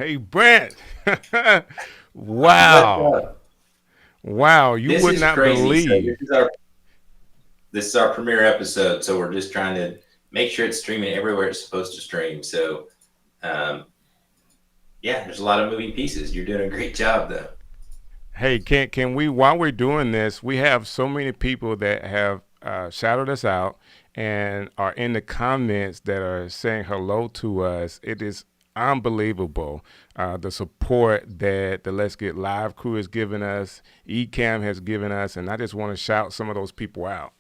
Hey, Brant. What's Wow. up? Wow. You This would is not crazy. So believe. this is our premiere episode. So we're just trying to make sure it's streaming everywhere it's supposed to stream. So um, yeah, there's a lot of moving pieces. You're doing a great job though. Hey, can we, while we're doing this, we have so many people that have shouted us out and are in the comments that are saying hello to us. It is unbelievable. The support that the Let's Get Live crew has given us, Ecamm has given us, and I just want to shout some of those people out.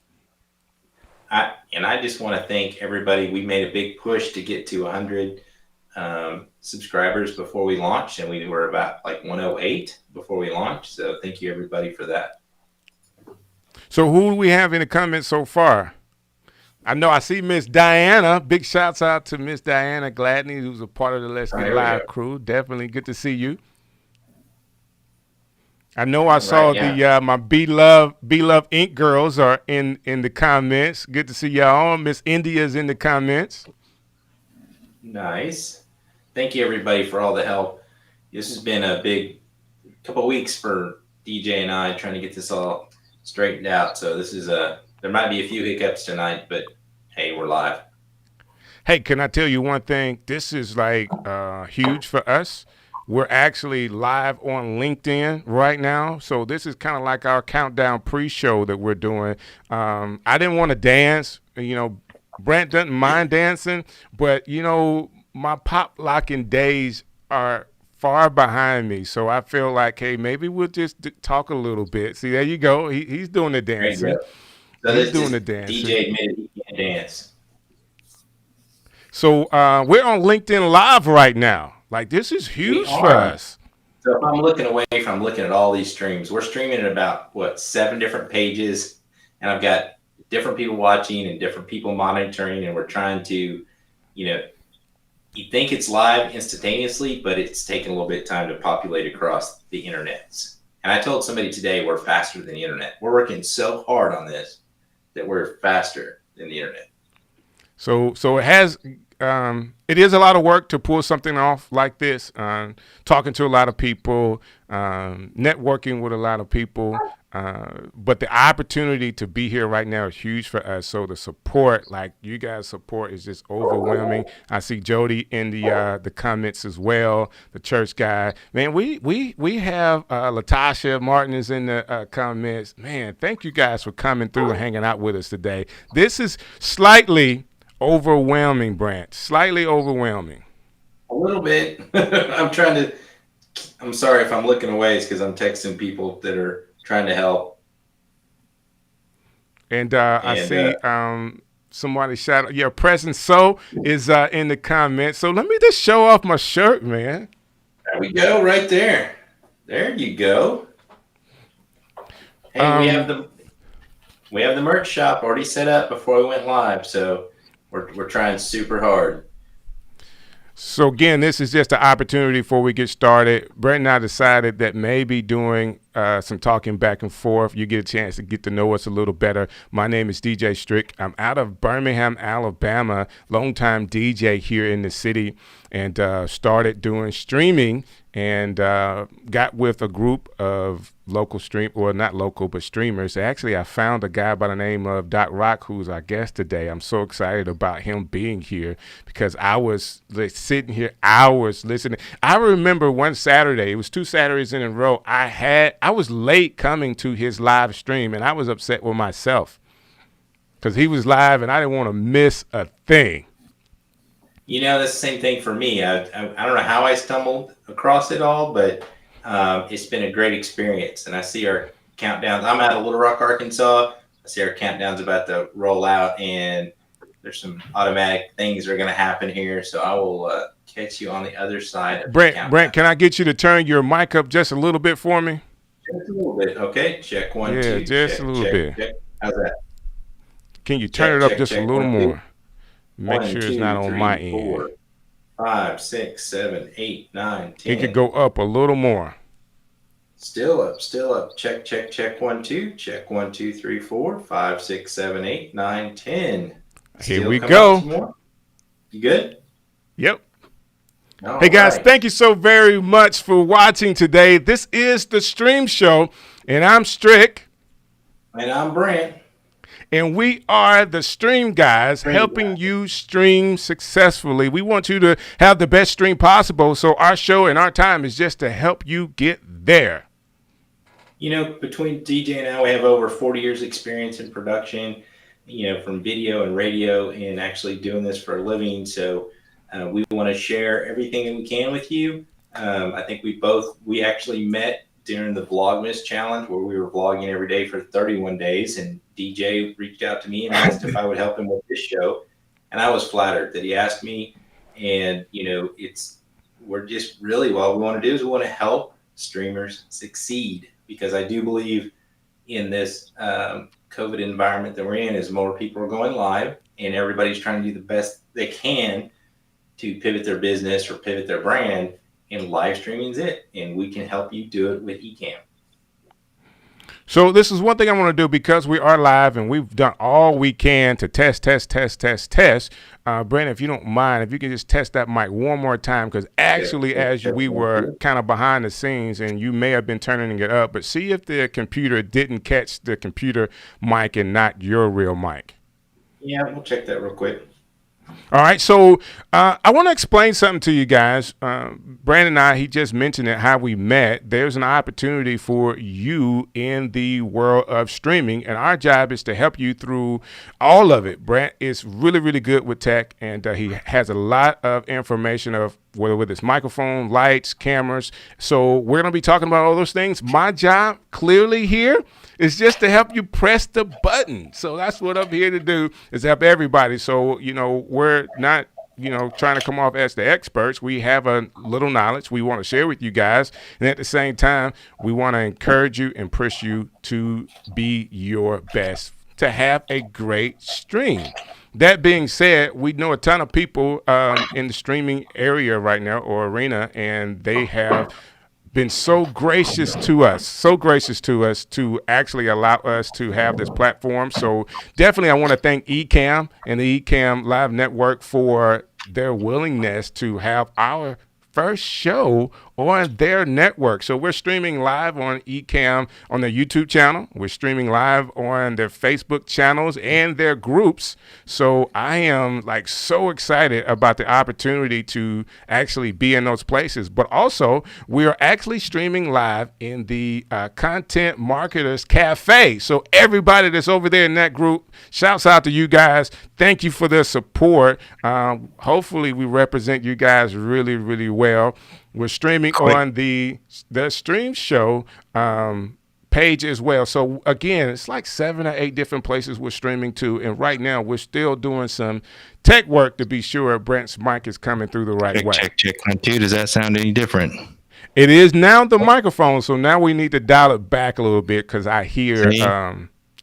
I just want to thank everybody. We made a big push to get to 100 subscribers before we launched, and we were about like 108 before we launched. So thank you everybody for that. So who do we have in the comments so far? I know I see Miss Diana. Big shouts out to Miss Diana Gladney, who's a part of the Let's Oh, Get here we go. Live crew. Definitely good to see you. I know I All right, saw yeah. the my B Love Ink girls are in the comments. Good to see y'all. Miss India's in the comments. Nice. Thank you everybody for all the help. This has been a big couple of weeks for DJ and I trying to get this all straightened out. So this is there might be a few hiccups tonight, but hey, we're live. Hey, can I tell you one thing? This is like huge for us. We're actually live on LinkedIn right now. So this is kind of like our countdown pre-show that we're doing. I didn't want to dance. Brent doesn't mind dancing, but my pop locking days are far behind me. So I feel like, hey, maybe we'll just talk a little bit. See, there you go. He's doing the There you go. dancing. So He's this doing the just dancing. DJ admitted he can't dance. So we're on LinkedIn Live right now. Like this is We huge for are. us. So if I'm looking away from looking at all these streams, we're streaming at about what 7 different pages, and I've got different people watching and different people monitoring, and we're trying to, you know, you think it's live instantaneously, but it's taking a little bit of time to populate across the internets. And I told somebody today we're faster than the internet. We're working so hard on this that we're faster than the internet. So it is a lot of work to pull something off like this. Talking to a lot of people, networking with a lot of people. But the opportunity to be here right now is huge for us. So the support, like you guys' support, is just overwhelming. I see Jody in the comments as well. The church guy, man. We have Latasha Martin is in the comments. Man, thank you guys for coming through and hanging out with us today. This is slightly overwhelming, Brant. Slightly overwhelming. A little bit. I'm sorry if I'm looking away. It's because I'm texting people that are trying to help. And I And see somebody shout out, your present so is in the comments. So let me just show off my shirt, man. there we go, right there. There you go. Hey, Um, we have the merch shop already set up before we went live, so we're trying super hard. So again, this is just an opportunity before we get started. Brent and I decided that maybe doing some talking back and forth, you get a chance to get to know us a little better. My name is DJ Strick. I'm out of Birmingham, Alabama, longtime DJ here in the city, and started doing streaming and got with a group of local stream, or not local, but streamers. Actually, I found a guy by the name of Doc Rock, who's our guest today. I'm so excited about him being here because I was like, sitting here hours listening. I remember one Saturday, it was 2 Saturdays in a row. I was late coming to his live stream, and I was upset with myself because he was live, and I didn't want to miss a thing. That's the same thing for me. I don't know how I stumbled across it all, but it's been a great experience. And I see our countdown. I'm out of Little Rock, Arkansas. I see our countdown's about to roll out, and there's some automatic things that are going to happen here. So I will catch you on the other side of the Brent, countdown. can I get you to turn your mic up just a little bit for me? Just a little bit. Okay. Check one, Yeah, two. just a Check, little check, bit. check. How's that? Can you turn Check, it up check, just a check. little 1, 2. more? Make One, sure it's not two, on my three, end. 4, 5, 6, 7, 8, 9, It could 10. go up a little more. Still up, still up. Check, check, check. 1, 2. Check 1, 2, 3, 4, 5, 6, 7, 8, 9, 10. Here Still we coming up go. some more. You good? Yep. Hey All guys, right. thank you so very much for watching today. This is the Stream Show, and I'm Strick, And I'm Brant. and we are the Stream Guys helping you stream successfully. We want you to have the best stream possible, so our show and our time is just to help you get there. You know, between DJ and I, we have over 40 years experience in production, you know, from video and radio and actually doing this for a living. So we want to share everything that we can with you. I think we actually met during the Vlogmas challenge where we were vlogging every day for 31 days. And DJ reached out to me and asked if I would help him with this show. And I was flattered that he asked me. And, you know, we're just really, what we want to do is we want to help streamers succeed, because I do believe in this COVID environment that we're in, is more people are going live and everybody's trying to do the best they can to pivot their business or pivot their brand, and live streaming is it. And we can help you do it with Ecamm. So this is one thing I want to do, because we are live and we've done all we can to test. Brandon, if you don't mind, if you can just test that mic one more time, because actually as we were kind of behind the scenes and you may have been turning it up, but see if the computer didn't catch the computer mic and not your real mic. Yeah, we'll check that real quick. All right, so I want to explain something to you guys. Brandon and I, he just mentioned it, how we met. There's an opportunity for you in the world of streaming, and our job is to help you through all of it. Brant is really, really good with tech, and he has a lot of information of whether it's microphone, lights, cameras. So we're going to be talking about all those things. My job clearly here is just to help you press the button. So that's what I'm here to do, is help everybody. So, you know, we're not, you know, trying to come off as the experts. We have a little knowledge we want to share with you guys. And at the same time, we want to encourage you and push you to be your best, to have a great stream. That being said, we know a ton of people in the streaming area right now, or arena, and they have been so gracious to us to actually allow us to have this platform. So definitely I want to thank Ecamm and the Ecamm Live Network for their willingness to have our first show on their network. So we're streaming live on Ecamm on their YouTube channel. We're streaming live on their Facebook channels and their groups. So I am like so excited about the opportunity to actually be in those places. But also we are actually streaming live in the Content Marketers Cafe. So everybody that's over there in that group, shouts out to you guys. Thank you for the support. Hopefully we represent you guys really, really well. We're streaming on the Stream Show page as well. So again, it's like 7 or 8 different places we're streaming to. And right now we're still doing some tech work to be sure Brent's mic is coming through the right way. Check 1, 2. Does that sound any different? It is now the microphone. So now we need to dial it back a little bit, because I hear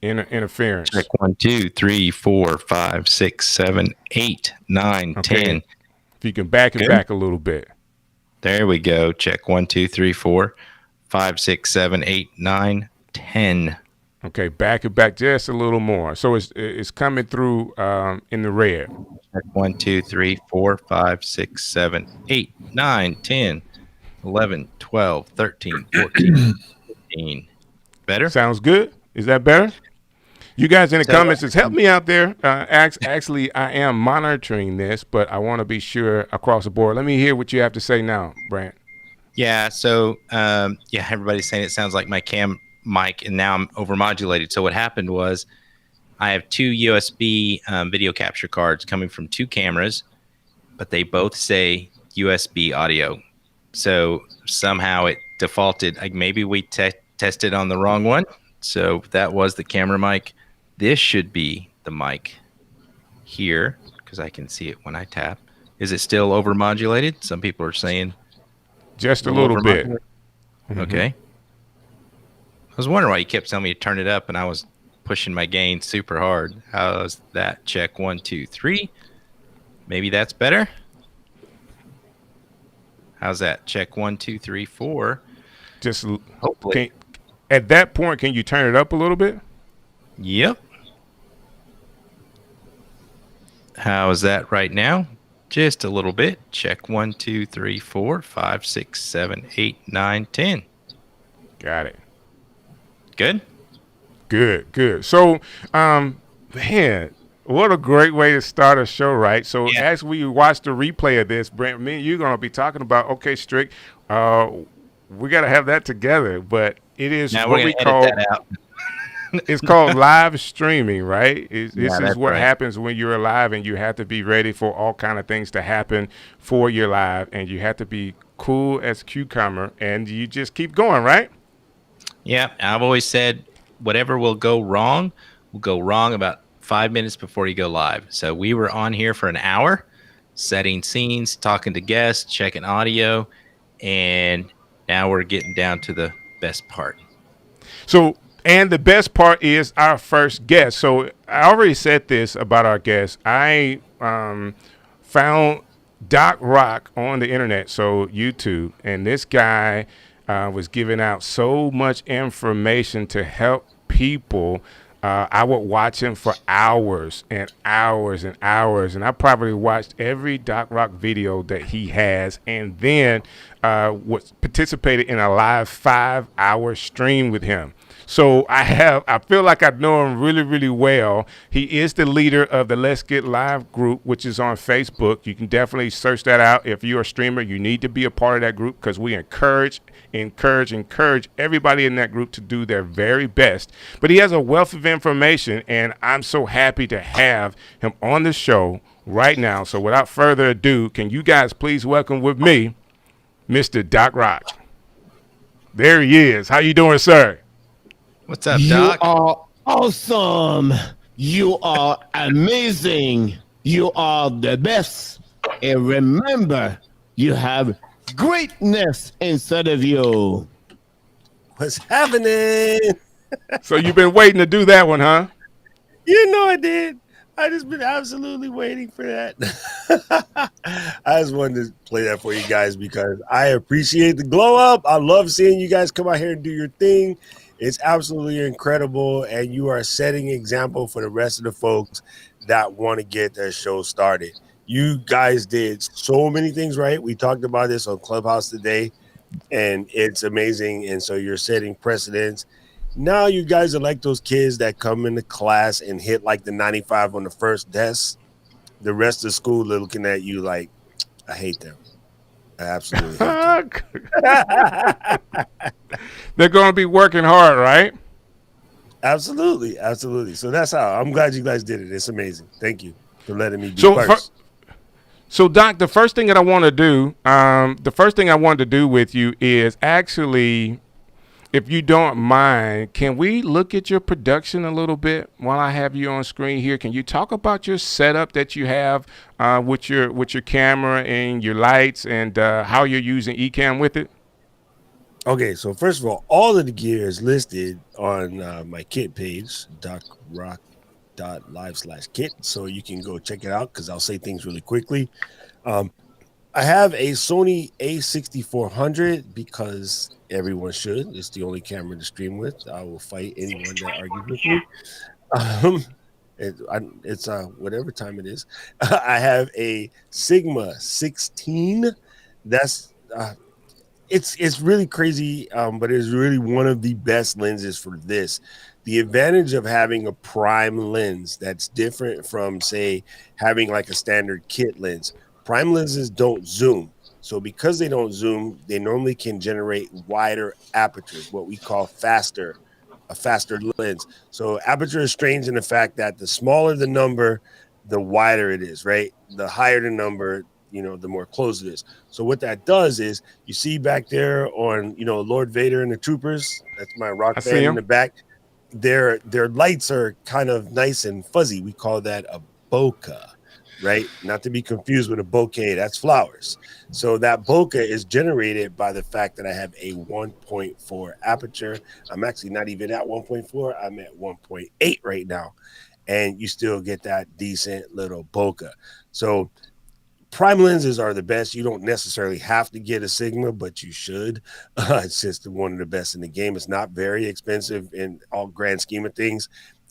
interference. Check 1, 2, 3, 4, 5, 6, 7, 8, 9, Okay. 10. If you can back it back a little bit. There we go. Check 1, 2, 3, 4, 5, 6, 7, 8, 9, 10. Okay, back it back just a little more. So it's coming through in the red. Check 1, 2, 3, 4, 5, 6, 7, 8, 9, 10, 11, 12, 13, 14, 15. Better? Sounds good. Is that better? You guys in the comments, just help me out there. Actually, I am monitoring this, but I want to be sure across the board. Let me hear what you have to say now, Brant. Yeah, so everybody's saying it sounds like my cam mic, and now I'm overmodulated. So what happened was I have 2 USB video capture cards coming from 2 cameras, but they both say USB audio. So somehow it defaulted. Like maybe we tested on the wrong one. So that was the camera mic. This should be the mic here, because I can see it when I tap. Is it still overmodulated? Some people are saying just a little bit. Okay. I was wondering why you kept telling me to turn it up, and I was pushing my gain super hard. How's that? Check 1, 2, 3. Maybe that's better. How's that? Check 1, 2, 3, 4. Just hopefully. At that point, can you turn it up a little bit? Yep. How is that right now? Just a little bit. Check 1, 2, 3, 4, 5, 6, 7, 8, 9, 10. Got it. Good? Good. So, man, what a great way to start a show, right? So, Yeah. as we watch the replay of this, Brent, me and you are going to be talking about, okay, Strick, we got to have that together, but it is Now what we're we going to call edit that out. it's called live streaming, right? This is that's what right. happens when you're live, and you have to be ready for all kind of things to happen for your live, and you have to be cool as cucumber, and you just keep going, right? Yeah, I've always said whatever will go wrong about 5 minutes before you go live. So we were on here for an hour, setting scenes, talking to guests, checking audio, and now we're getting down to the best part. So, and the best part is our first guest. So I already said this about our guest. I found Doc Rock on the internet, so YouTube, and this guy was giving out so much information to help people. I would watch him for hours and hours and hours, and I probably watched every Doc Rock video that he has, and then was participated in a live 5-hour stream with him. So I feel like I know him really, really well. He is the leader of the Let's Get Live group, which is on Facebook. You can definitely search that out. If you're a streamer, you need to be a part of that group, because we encourage everybody in that group to do their very best. But he has a wealth of information, and I'm so happy to have him on the show right now. So without further ado, can you guys please welcome with me Mr. Doc Rock? There he is. How you doing, sir? What's up, You Doc? are awesome. You are amazing. You are the best. And remember, you have greatness inside of you. What's happening? So you've been waiting to do that one, huh? You know I did. I just been absolutely waiting for that. I just wanted to play that for you guys because I appreciate the glow up. I love seeing you guys come out here and do your thing. It's absolutely incredible, and you are setting an example for the rest of the folks that want to get their show started. You guys did so many things right. We talked about this on Clubhouse today, and it's amazing. And so you're setting precedents. Now you guys are like those kids that come into class and hit like the 95 on the first desk. The rest of school looking at you like, I hate them. I absolutely hate them. They're going to be working hard, right? Absolutely. So that's how. I'm glad you guys did it. It's amazing. Thank you for letting me be first. So, Doc, the first thing that I want to do, with you is actually, if you don't mind, can we look at your production a little bit while I have you on screen here? Can you talk about your setup that you have with your camera and your lights, and how you're using Ecamm with it? Okay, so first of all of the gear is listed on my kit page, docrock.live/kit, so you can go check it out because I'll say things really quickly. I have a Sony A6400 because everyone should. It's the only camera to stream with. I will fight anyone that argues with me. It's whatever time it is. I have a Sigma 16. That's it's really crazy, but it's really one of the best lenses for this. The advantage of having a prime lens that's different from, say, having like a standard kit lens. Prime lenses don't zoom. So because they don't zoom, they normally can generate wider apertures, what we call a faster lens. So aperture is strange in the fact that the smaller the number, the wider it is, right? The higher the number, the more closed it is. So what that does is, you see back there on, Lord Vader and the Troopers, that's my rock band in the back. Their lights are kind of nice and fuzzy. We call that a bokeh, right? Not to be confused with a bouquet. That's flowers. So that bokeh is generated by the fact that I have a 1.4 aperture. I'm actually not even at 1.4. I'm at 1.8 right now. And you still get that decent little bokeh. So prime lenses are the best. You don't necessarily have to get a Sigma, but you should. It's just one of the best in the game. It's not very expensive in all grand scheme of things.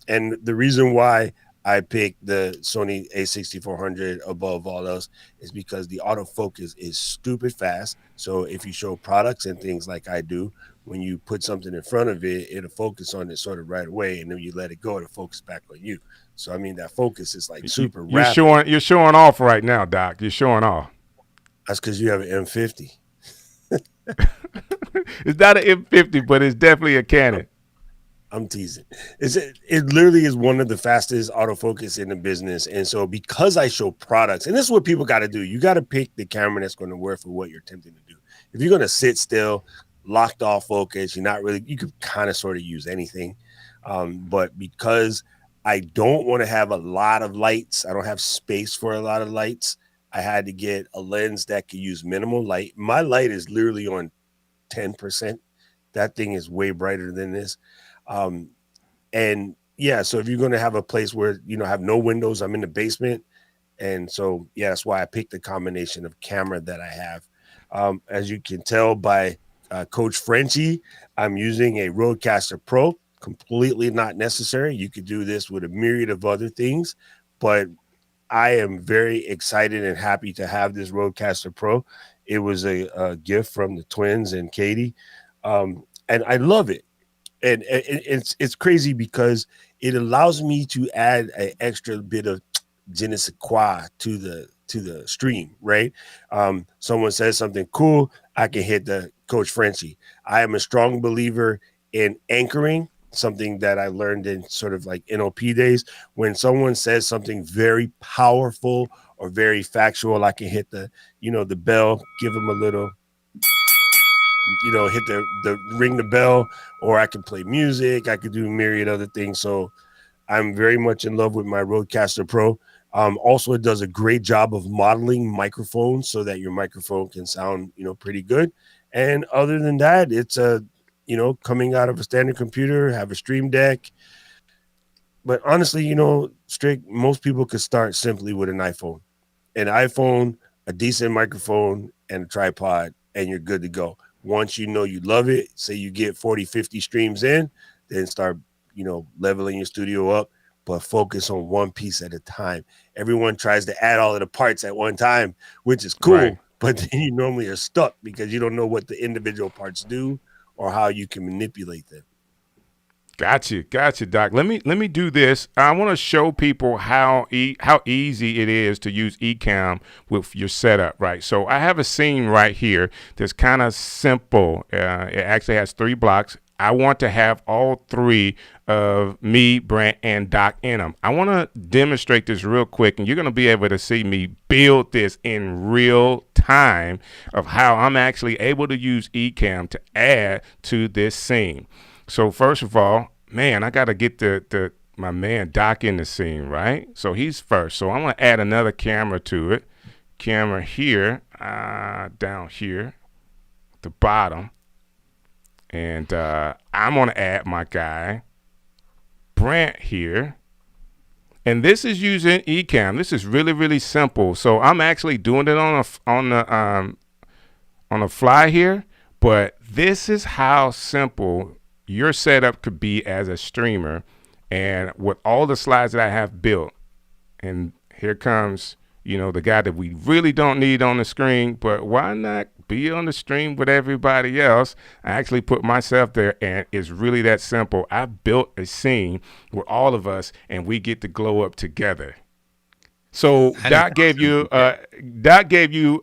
And the reason why I picked the Sony A6400 above all else is because the autofocus is stupid fast. So if you show products and things like I do, when you put something in front of it, it'll focus on it sort of right away, and then you let it go, it'll focus back on you. So I mean that focus is like super rapid. You're showing off right now, Doc. You're showing off. That's because you have an M50. It's not an M50, but it's definitely a Canon. I'm teasing. It literally is one of the fastest autofocus in the business. And so because I show products, and this is what people got to do, you got to pick the camera that's going to work for what you're attempting to do. If you're going to sit still, locked off focus, you could kind of sort of use anything. But because I don't want to have a lot of lights, I don't have space for a lot of lights, I had to get a lens that could use minimal light. My light is literally on 10%. That thing is way brighter than this. And yeah, so if you're going to have a place where, have no windows, I'm in the basement. And so, yeah, that's why I picked the combination of camera that I have. As you can tell by Coach Frenchie, I'm using a Rodecaster Pro, completely not necessary. You could do this with a myriad of other things, but I am very excited and happy to have this Rodecaster Pro. It was a gift from the twins and Katie. And I love it. And it's crazy because it allows me to add an extra bit of je ne sais quoi to the stream, right? Someone says something cool, I can hit the Coach Frenchie. I am a strong believer in anchoring, something that I learned in sort of like NOP days. When someone says something very powerful or very factual, I can hit the bell, give them a little, hit the ring the bell, or I can play music. I could do a myriad other things. So I'm very much in love with my Rodecaster Pro. Also, it does a great job of modeling microphones so that your microphone can sound, pretty good. And other than that, it's coming out of a standard computer, have a Stream Deck. But honestly, Strick, most people could start simply with an iPhone. An iPhone, a decent microphone, and a tripod, and you're good to go. Once you love it, say you get 40, 50 streams in, then start, leveling your studio up, but focus on one piece at a time. Everyone tries to add all of the parts at one time, which is cool, right, but then you normally are stuck because you don't know what the individual parts do or how you can manipulate them. Gotcha, Doc. Let me do this. I want to show people how easy it is to use Ecamm with your setup, right? So I have a scene right here that's kind of simple. It actually has 3 blocks. I want to have all 3 of me, Brant, and Doc in them. I want to demonstrate this real quick, and you're going to be able to see me build this in real time of how I'm actually able to use Ecamm to add to this scene. So first of all, man, I got to get my man Doc in the scene, right? So he's first. So I'm going to add another camera to it. Camera here, down here, at the bottom. And I'm going to add my guy, Brant, here. And this is using Ecamm. This is really, really simple. So I'm actually doing it on the fly here. But this is how simple your setup could be as a streamer, and with all the slides that I have built. And here comes, the guy that we really don't need on the screen, but why not be on the stream with everybody else? I actually put myself there, and it's really that simple. I built a scene with all of us, and we get to glow up together. So Doc gave you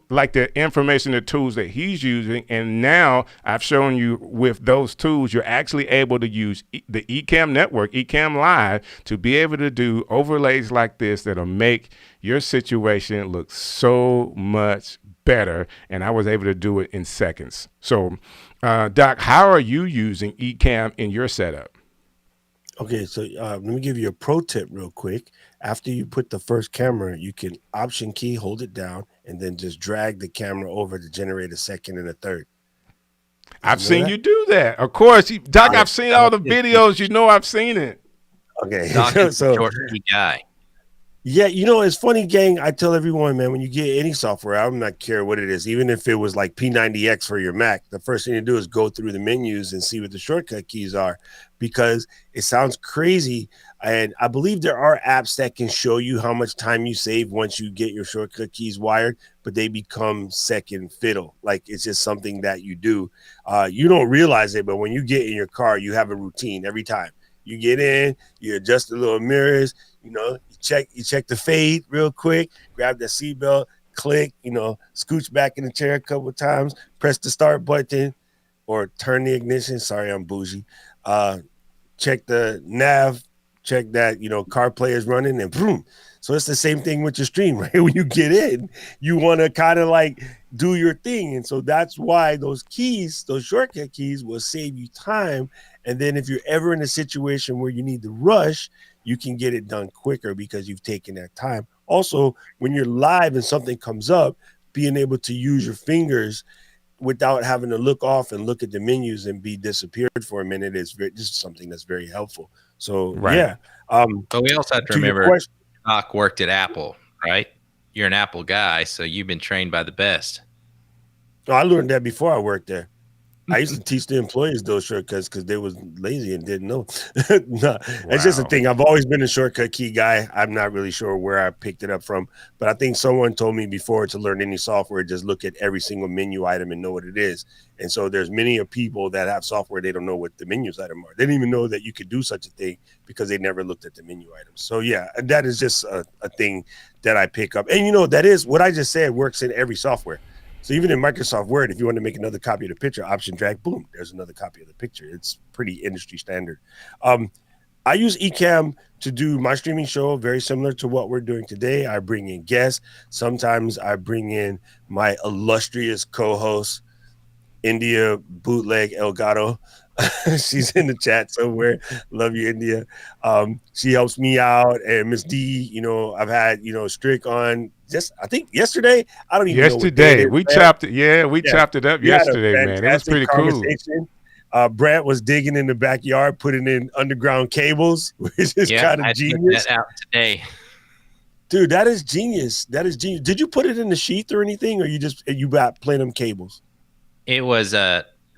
like the information, the tools that he's using, and now I've shown you with those tools, you're actually able to use the Ecamm network, Ecamm Live, to be able to do overlays like this that'll make your situation look so much better. And I was able to do it in seconds. So, Doc, how are you using Ecamm in your setup? Okay, so let me give you a pro tip real quick. After you put the first camera, you can Option key, hold it down, and then just drag the camera over to generate a second and a third. I've seen you do that. Of course, Doc, I've seen all the videos. I've seen it. Okay, Doc is a short guy. Yeah, you know, it's funny, gang. I tell everyone, man, when you get any software, I'm not care what it is, even if it was like P90X for your Mac, the first thing to do is go through the menus and see what the shortcut keys are, because it sounds crazy. And I believe there are apps that can show you how much time you save once you get your shortcut keys wired, but they become second fiddle. Like it's just something that you do. You don't realize it, but when you get in your car, you have a routine every time. You get in, you adjust the little mirrors, you know, you check the fade real quick, grab the seatbelt, click, you know, scooch back in the chair a couple of times, press the start button or turn the ignition. Sorry, I'm bougie. Check the nav, check that, you know, CarPlay is running, and boom. So it's the same thing with your stream, right? When you get in, you want to kind of like do your thing. And so that's why those keys, those shortcut keys will save you time. And then if you're ever in a situation where you need to rush, you can get it done quicker because you've taken that time. Also, when you're live and something comes up, being able to use your fingers without having to look off and look at the menus and be disappeared for a minute is just something that's very helpful. So Right. yeah. But we also have to remember question, Doc worked at Apple, right? You're an Apple guy, so you've been trained by the best. I learned that before I worked there. I used to teach the employees those shortcuts because they was lazy and didn't know. No, it's just a thing. I've always been a shortcut key guy. I'm not really sure where I picked it up from, but I think someone told me before to learn any software, just look at every single menu item and know what it is. And so there's many of people that have software, they don't know what the menus item are. They didn't even know that you could do such a thing because they never looked at the menu items. So yeah, that is just a thing that I pick up. And you know, that is what I just said works in every software. So even in Microsoft Word, if you want to make another copy of the picture, option drag, boom, there's another copy of the picture. It's pretty industry standard. I use Ecamm to do my streaming show, very similar to what we're doing today. I bring in guests. Sometimes I bring in my illustrious co-host, India Bootleg Elgato. She's in the chat somewhere. Love you, India. She helps me out. And Miss D, you know, I've had, you know, Strick on just, I think yesterday. I don't even know what day it is, we man. chopped it. Yeah, we chopped it up We had a yesterday, man. It was pretty cool. Brant was digging in the backyard, putting in underground cables, which is kind of genius. That out today. Dude, that is genius. That is genius. Did you put it in the sheath or anything, or you got plain cables? It was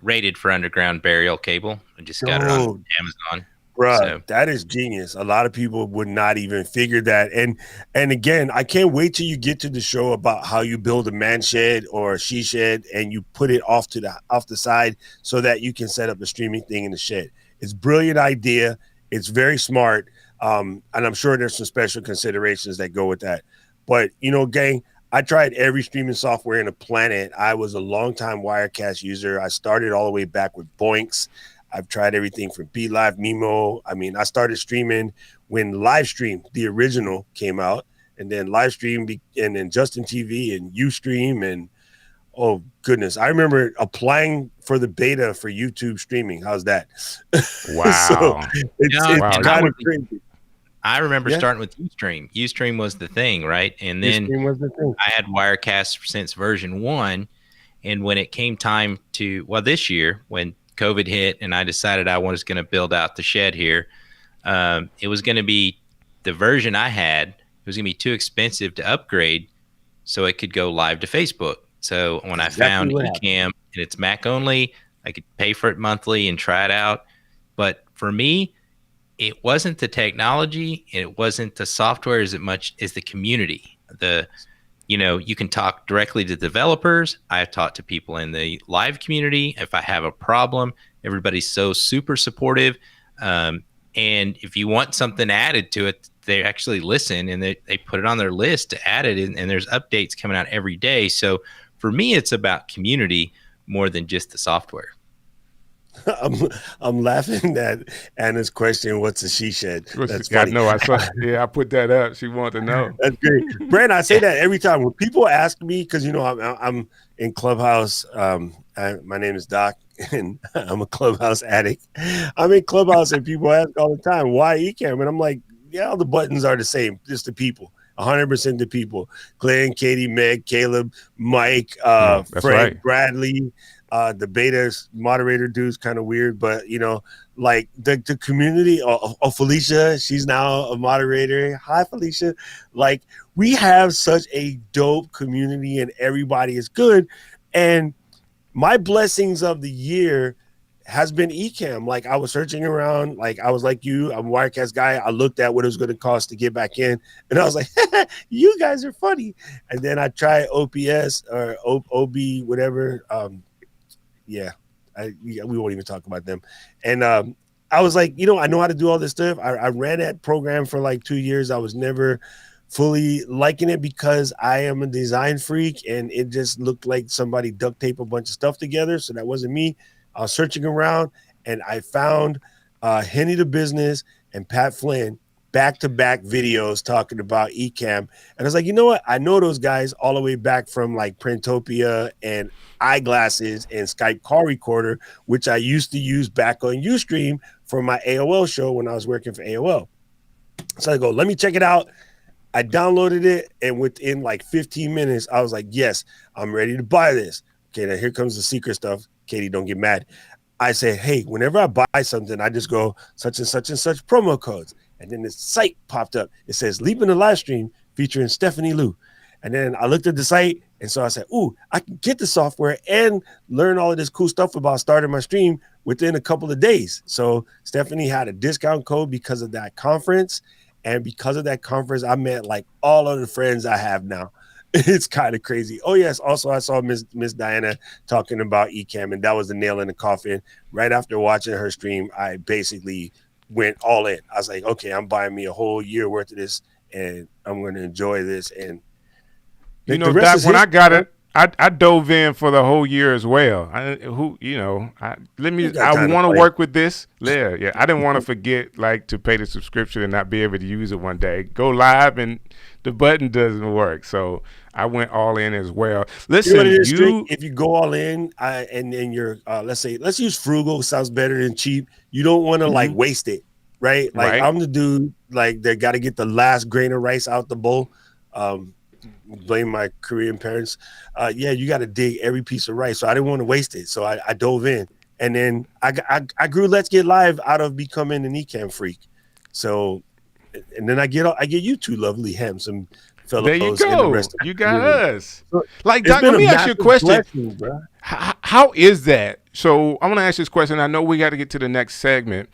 rated for underground burial cable. I just got it on Amazon. Bro, so. That is genius. A lot of people would not even figure that. And again, I can't wait till you get to the show about how you build a man shed or a she shed and you put it off the side so that you can set up a streaming thing in the shed. It's a brilliant idea. It's very smart. And I'm sure there's some special considerations that go with that. But, you know, gang, I tried every streaming software in the planet. I was a longtime Wirecast user. I started all the way back with Boinks. I've tried everything from BeLive, Mimo. I mean, I started streaming when Livestream, the original, came out, and then Livestream, and then Justin TV and Ustream, and oh goodness, I remember applying for the beta for YouTube streaming. How's that? Wow! So it's kind of crazy. I remember starting with Ustream. Ustream was the thing, right? And then I had Wirecast since version 1, and when it came time to this year when COVID hit and I decided I was going to build out the shed here. It was going to be the version I had. It was going to be too expensive to upgrade so it could go live to Facebook. So when I found Ecamm and it's Mac only, I could pay for it monthly and try it out. But for me, it wasn't the technology and it wasn't the software as much as the community. You can talk directly to developers. I've talked to people in the live community. If I have a problem, everybody's so super supportive. And if you want something added to it, they actually listen and they put it on their list to add it. And there's updates coming out every day. So for me, it's about community more than just the software. I'm laughing at Anna's question. What's a she shed? That's funny. No, I saw. Yeah, I put that up. She wanted to know. That's great, Brent. I say that every time when people ask me because I'm in Clubhouse. My name is Doc, and I'm a Clubhouse addict. I'm in Clubhouse, and people ask all the time why Ecamm, and I'm like, yeah, all the buttons are the same, just the people. 100% the people. Glenn, Katie, Meg, Caleb, Mike, Frank, right. Bradley. The beta moderator dude's kind of weird, but like the community. Felicia, she's now a moderator. Hi, Felicia. Like we have such a dope community, and everybody is good. And my blessings of the year has been Ecamm. Like I was searching around, like I was like you, I'm a Wirecast guy. I looked at what it was going to cost to get back in, and I was like, you guys are funny. And then I tried OPS or OB, whatever. We won't even talk about them. And I was like, I know how to do all this stuff. I ran that program for like 2 years. I was never fully liking it because I am a design freak, and it just looked like somebody duct taped a bunch of stuff together. So that wasn't me. I was searching around, and I found Henny the Business and Pat Flynn back-to-back videos talking about Ecamm. And I was like, you know what? I know those guys all the way back from like Printopia and Eyeglasses and Skype call recorder, which I used to use back on Ustream for my AOL show when I was working for AOL. So I go, let me check it out. I downloaded it, and within like 15 minutes, I was like, yes, I'm ready to buy this. Okay, now here comes the secret stuff. Katie, don't get mad. I say, hey, whenever I buy something, I just go such and such promo codes. And then this site popped up. It says, Leap in the Live Stream featuring Stephanie Liu. And then I looked at the site, and so I said, ooh, I can get the software and learn all of this cool stuff about starting my stream within a couple of days. So Stephanie had a discount code because of that conference. And because of that conference, I met like all of the friends I have now. It's kind of crazy. Oh, yes. Also, I saw Miss Diana talking about Ecamm, and that was the nail in the coffin. Right after watching her stream, I basically went all in. I was like, okay, I'm buying me a whole year worth of this, and I'm going to enjoy this. And Doc, when I got it, I dove in for the whole year as well. I want to work with this. Yeah. I didn't want to forget like to pay the subscription and not be able to use it one day. Go live and the button doesn't work. So I went all in as well. Listen, if you go all in, and then you're let's use frugal. Sounds better than cheap. You don't want to like waste it, right? Like I'm the dude like they got to get the last grain of rice out the bowl. Blame my Korean parents. You got to dig every piece of rice. So I didn't want to waste it. So I dove in, and then I grew Let's Get Live out of becoming an Ecamm freak. So, and then I get you two lovely handsome fellows. There you go. You got us. So like, Doc, let me ask you a question. How is that? So I want to ask this question. I know we got to get to the next segment,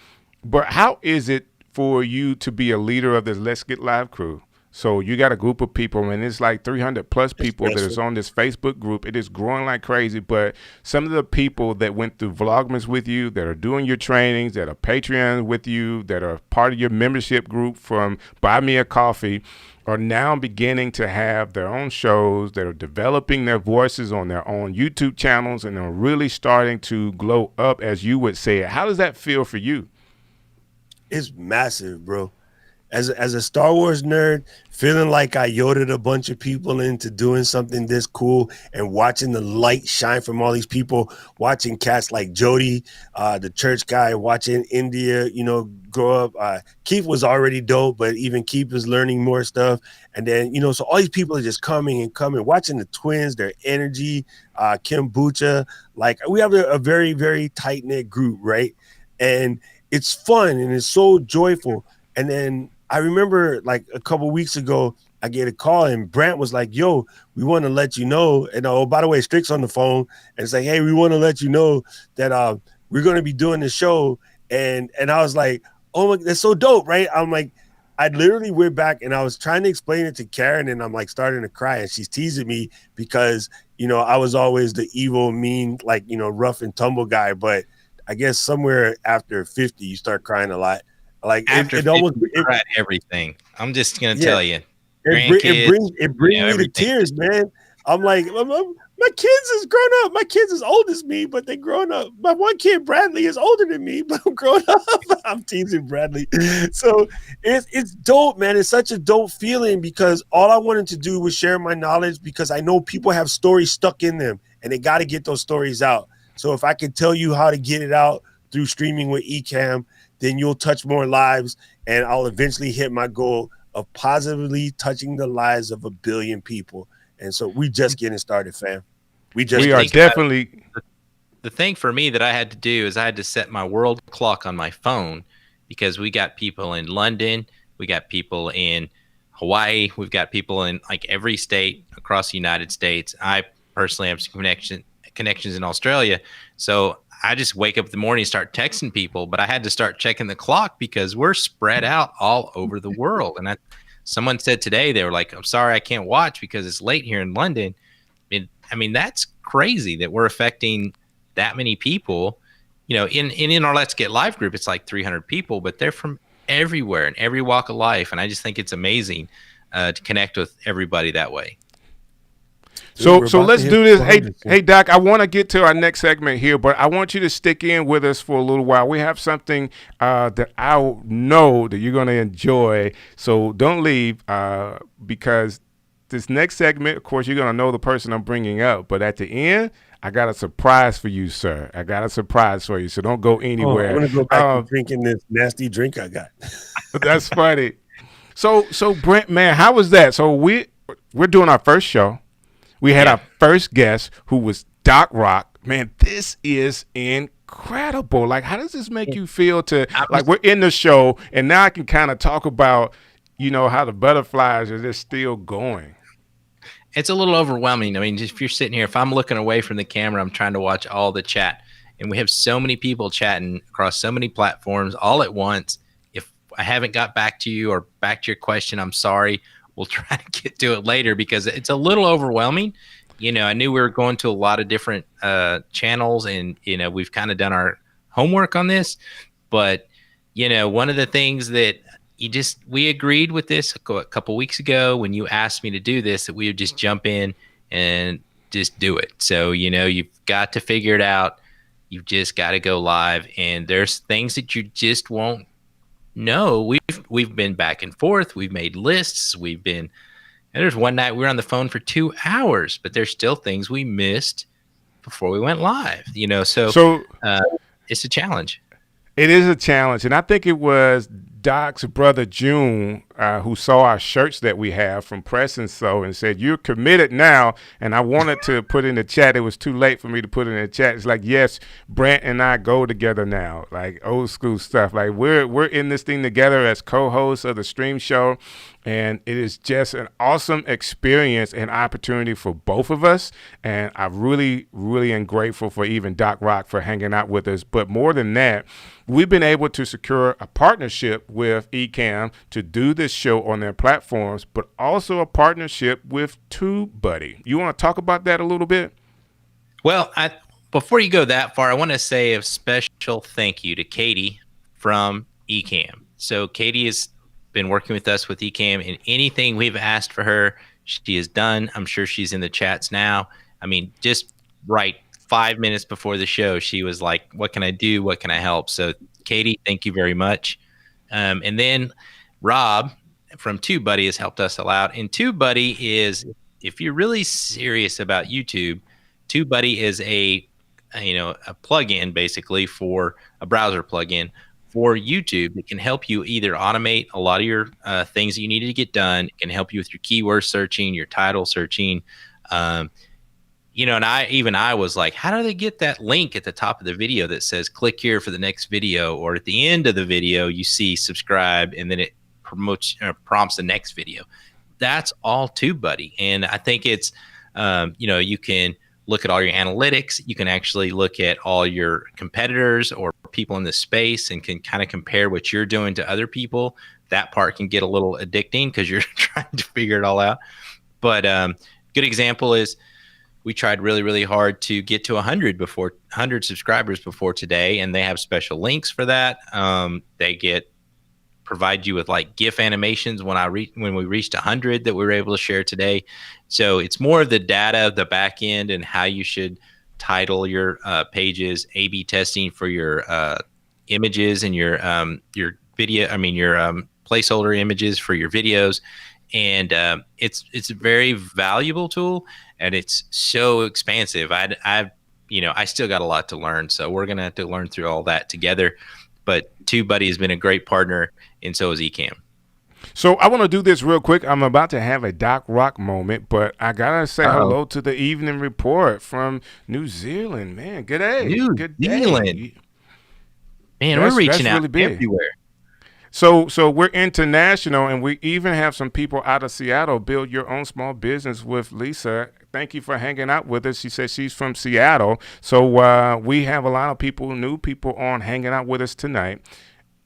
but how is it for you to be a leader of this Let's Get Live crew? So you got a group of people, and it's like 300 plus people that is on this Facebook group. It is growing like crazy, but some of the people that went through Vlogmas with you, that are doing your trainings, that are Patreon with you, that are part of your membership group from Buy Me a Coffee, are now beginning to have their own shows, that are developing their voices on their own YouTube channels, and are really starting to glow up, as you would say it. How does that feel for you? It's massive, bro. As a Star Wars nerd, feeling like I Yoda'd a bunch of people into doing something this cool, and watching the light shine from all these people, watching cats like Jody, the church guy, watching India, grow up. Keith was already dope, but even Keith is learning more stuff. And then, so all these people are just coming, watching the twins, their energy, Kim Bucha. Like, we have a very, very tight-knit group, right? And it's fun, and it's so joyful. And then I remember like a couple weeks ago, I get a call, and Brant was like, yo, we want to let you know. And by the way, Strick's on the phone, and it's like, hey, we want to let you know that we're going to be doing the show. And I was like, oh my, that's so dope, right? I'm like, I literally went back, and I was trying to explain it to Karen, and I'm like starting to cry, and she's teasing me because, I was always the evil, mean, like, rough and tumble guy. But I guess somewhere after 50, you start crying a lot. Like after it almost everything. I'm just gonna tell you, it brings me to tears, man. I'm like, my kids is grown up. My kids is old as me, but they grown up. My one kid, Bradley, is older than me, but I'm grown up. I'm teasing Bradley. So it's dope, man. It's such a dope feeling because all I wanted to do was share my knowledge, because I know people have stories stuck in them, and they got to get those stories out. So if I can tell you how to get it out through streaming with Ecamm, then you'll touch more lives, and I'll eventually hit my goal of positively touching the lives of 1 billion people. And so we just getting started, fam. We are definitely. the thing for me that I had to do is I had to set my world clock on my phone, because we got people in London, we got people in Hawaii, we've got people in like every state across the United States. I personally have some connections in Australia. So I just wake up in the morning and start texting people, but I had to start checking the clock because we're spread out all over the world. And someone said today, they were like, I'm sorry, I can't watch because it's late here in London. I mean, that's crazy that we're affecting that many people. You know, in our Let's Get Live group, it's like 300 people, but they're from everywhere in every walk of life. And I just think it's amazing to connect with everybody that way. So let's do this. Hey, Doc, I want to get to our next segment here, but I want you to stick in with us for a little while. We have something that I know that you're going to enjoy. So don't leave because this next segment, of course, you're going to know the person I'm bringing up. But at the end, I got a surprise for you, sir. I got a surprise for you. So don't go anywhere. I'm going to go back to drinking this nasty drink I got. That's funny. So Brent, man, how was that? So we're doing our first show. We had our first guest who was Doc Rock. Man, this is incredible. Like, how does this make you feel like we're in the show and now I can kind of talk about, you know, how the butterflies are just still going? It's a little overwhelming. I mean, if you're sitting here, if I'm looking away from the camera, I'm trying to watch all the chat. And we have so many people chatting across so many platforms all at once. If I haven't got back to you or back to your question, I'm sorry. We'll try to get to it later because it's a little overwhelming. You know, I knew we were going to a lot of different channels and, you know, we've kind of done our homework on this. But, you know, one of the things that we agreed with this a couple weeks ago when you asked me to do this, that we would just jump in and just do it. So, you know, you've got to figure it out. You've just got to go live. And there's things that you just won't know. We've been back and forth. We've made lists. And there's one night we were on the phone for 2 hours, but there's still things we missed before we went live, you know, so it's a challenge. It is a challenge. And I think it was Doc's brother, June, who saw our shirts that we have from Press and So and said, you're committed now. And I wanted to put in the chat. It was too late for me to put in the chat. It's like, yes, Brant and I go together now, like old school stuff. Like we're in this thing together as co-hosts of the stream show. And it is just an awesome experience and opportunity for both of us. And I really, really am grateful for even Doc Rock for hanging out with us. But more than that, we've been able to secure a partnership with Ecamm to do this show on their platforms, but also a partnership with TubeBuddy. You want to talk about that a little bit? Well, before you go that far, I want to say a special thank you to Katie from Ecamm. So Katie has been working with us with Ecamm, and anything we've asked for her, she has done. I'm sure she's in the chats now. I mean, just right 5 minutes before the show, she was like, what can I do? What can I help? So Katie, thank you very much. And then Rob from TubeBuddy has helped us a lot. And TubeBuddy is, if you're really serious about YouTube, TubeBuddy is a plugin basically for a browser plugin for YouTube that can help you either automate a lot of your things that you needed to get done. It can help you with your keyword searching, your title searching. You know, and I was like, how do they get that link at the top of the video that says click here for the next video, or at the end of the video you see subscribe and then it prompts the next video. That's all TubeBuddy. And I think it's you can look at all your analytics. You can actually look at all your competitors or people in the space and can kind of compare what you're doing to other people. That part can get a little addicting because you're trying to figure it all out. But good example is we tried really, really hard to get to 100 subscribers before today, and they have special links for that. They provide you with like GIF animations when we reached 100 that we were able to share today. So it's more of the data, the back end, and how you should title your pages, A/B testing for your images and your video. I mean your placeholder images for your videos, and it's a very valuable tool, and it's so expansive. I still got a lot to learn, so we're gonna have to learn through all that together. But TubeBuddy has been a great partner, and so is Ecamm. So I want to do this real quick. I'm about to have a Doc Rock moment, but I gotta say hello to the evening report from New Zealand. Man, good day. New Good Zealand. day. Man, That's we're reaching out really big. everywhere. So we're international, and we even have some people out of Seattle. Build your own small business with Lisa. Thank you for hanging out with us. She says she's from Seattle. So we have a lot of people, new people on hanging out with us tonight.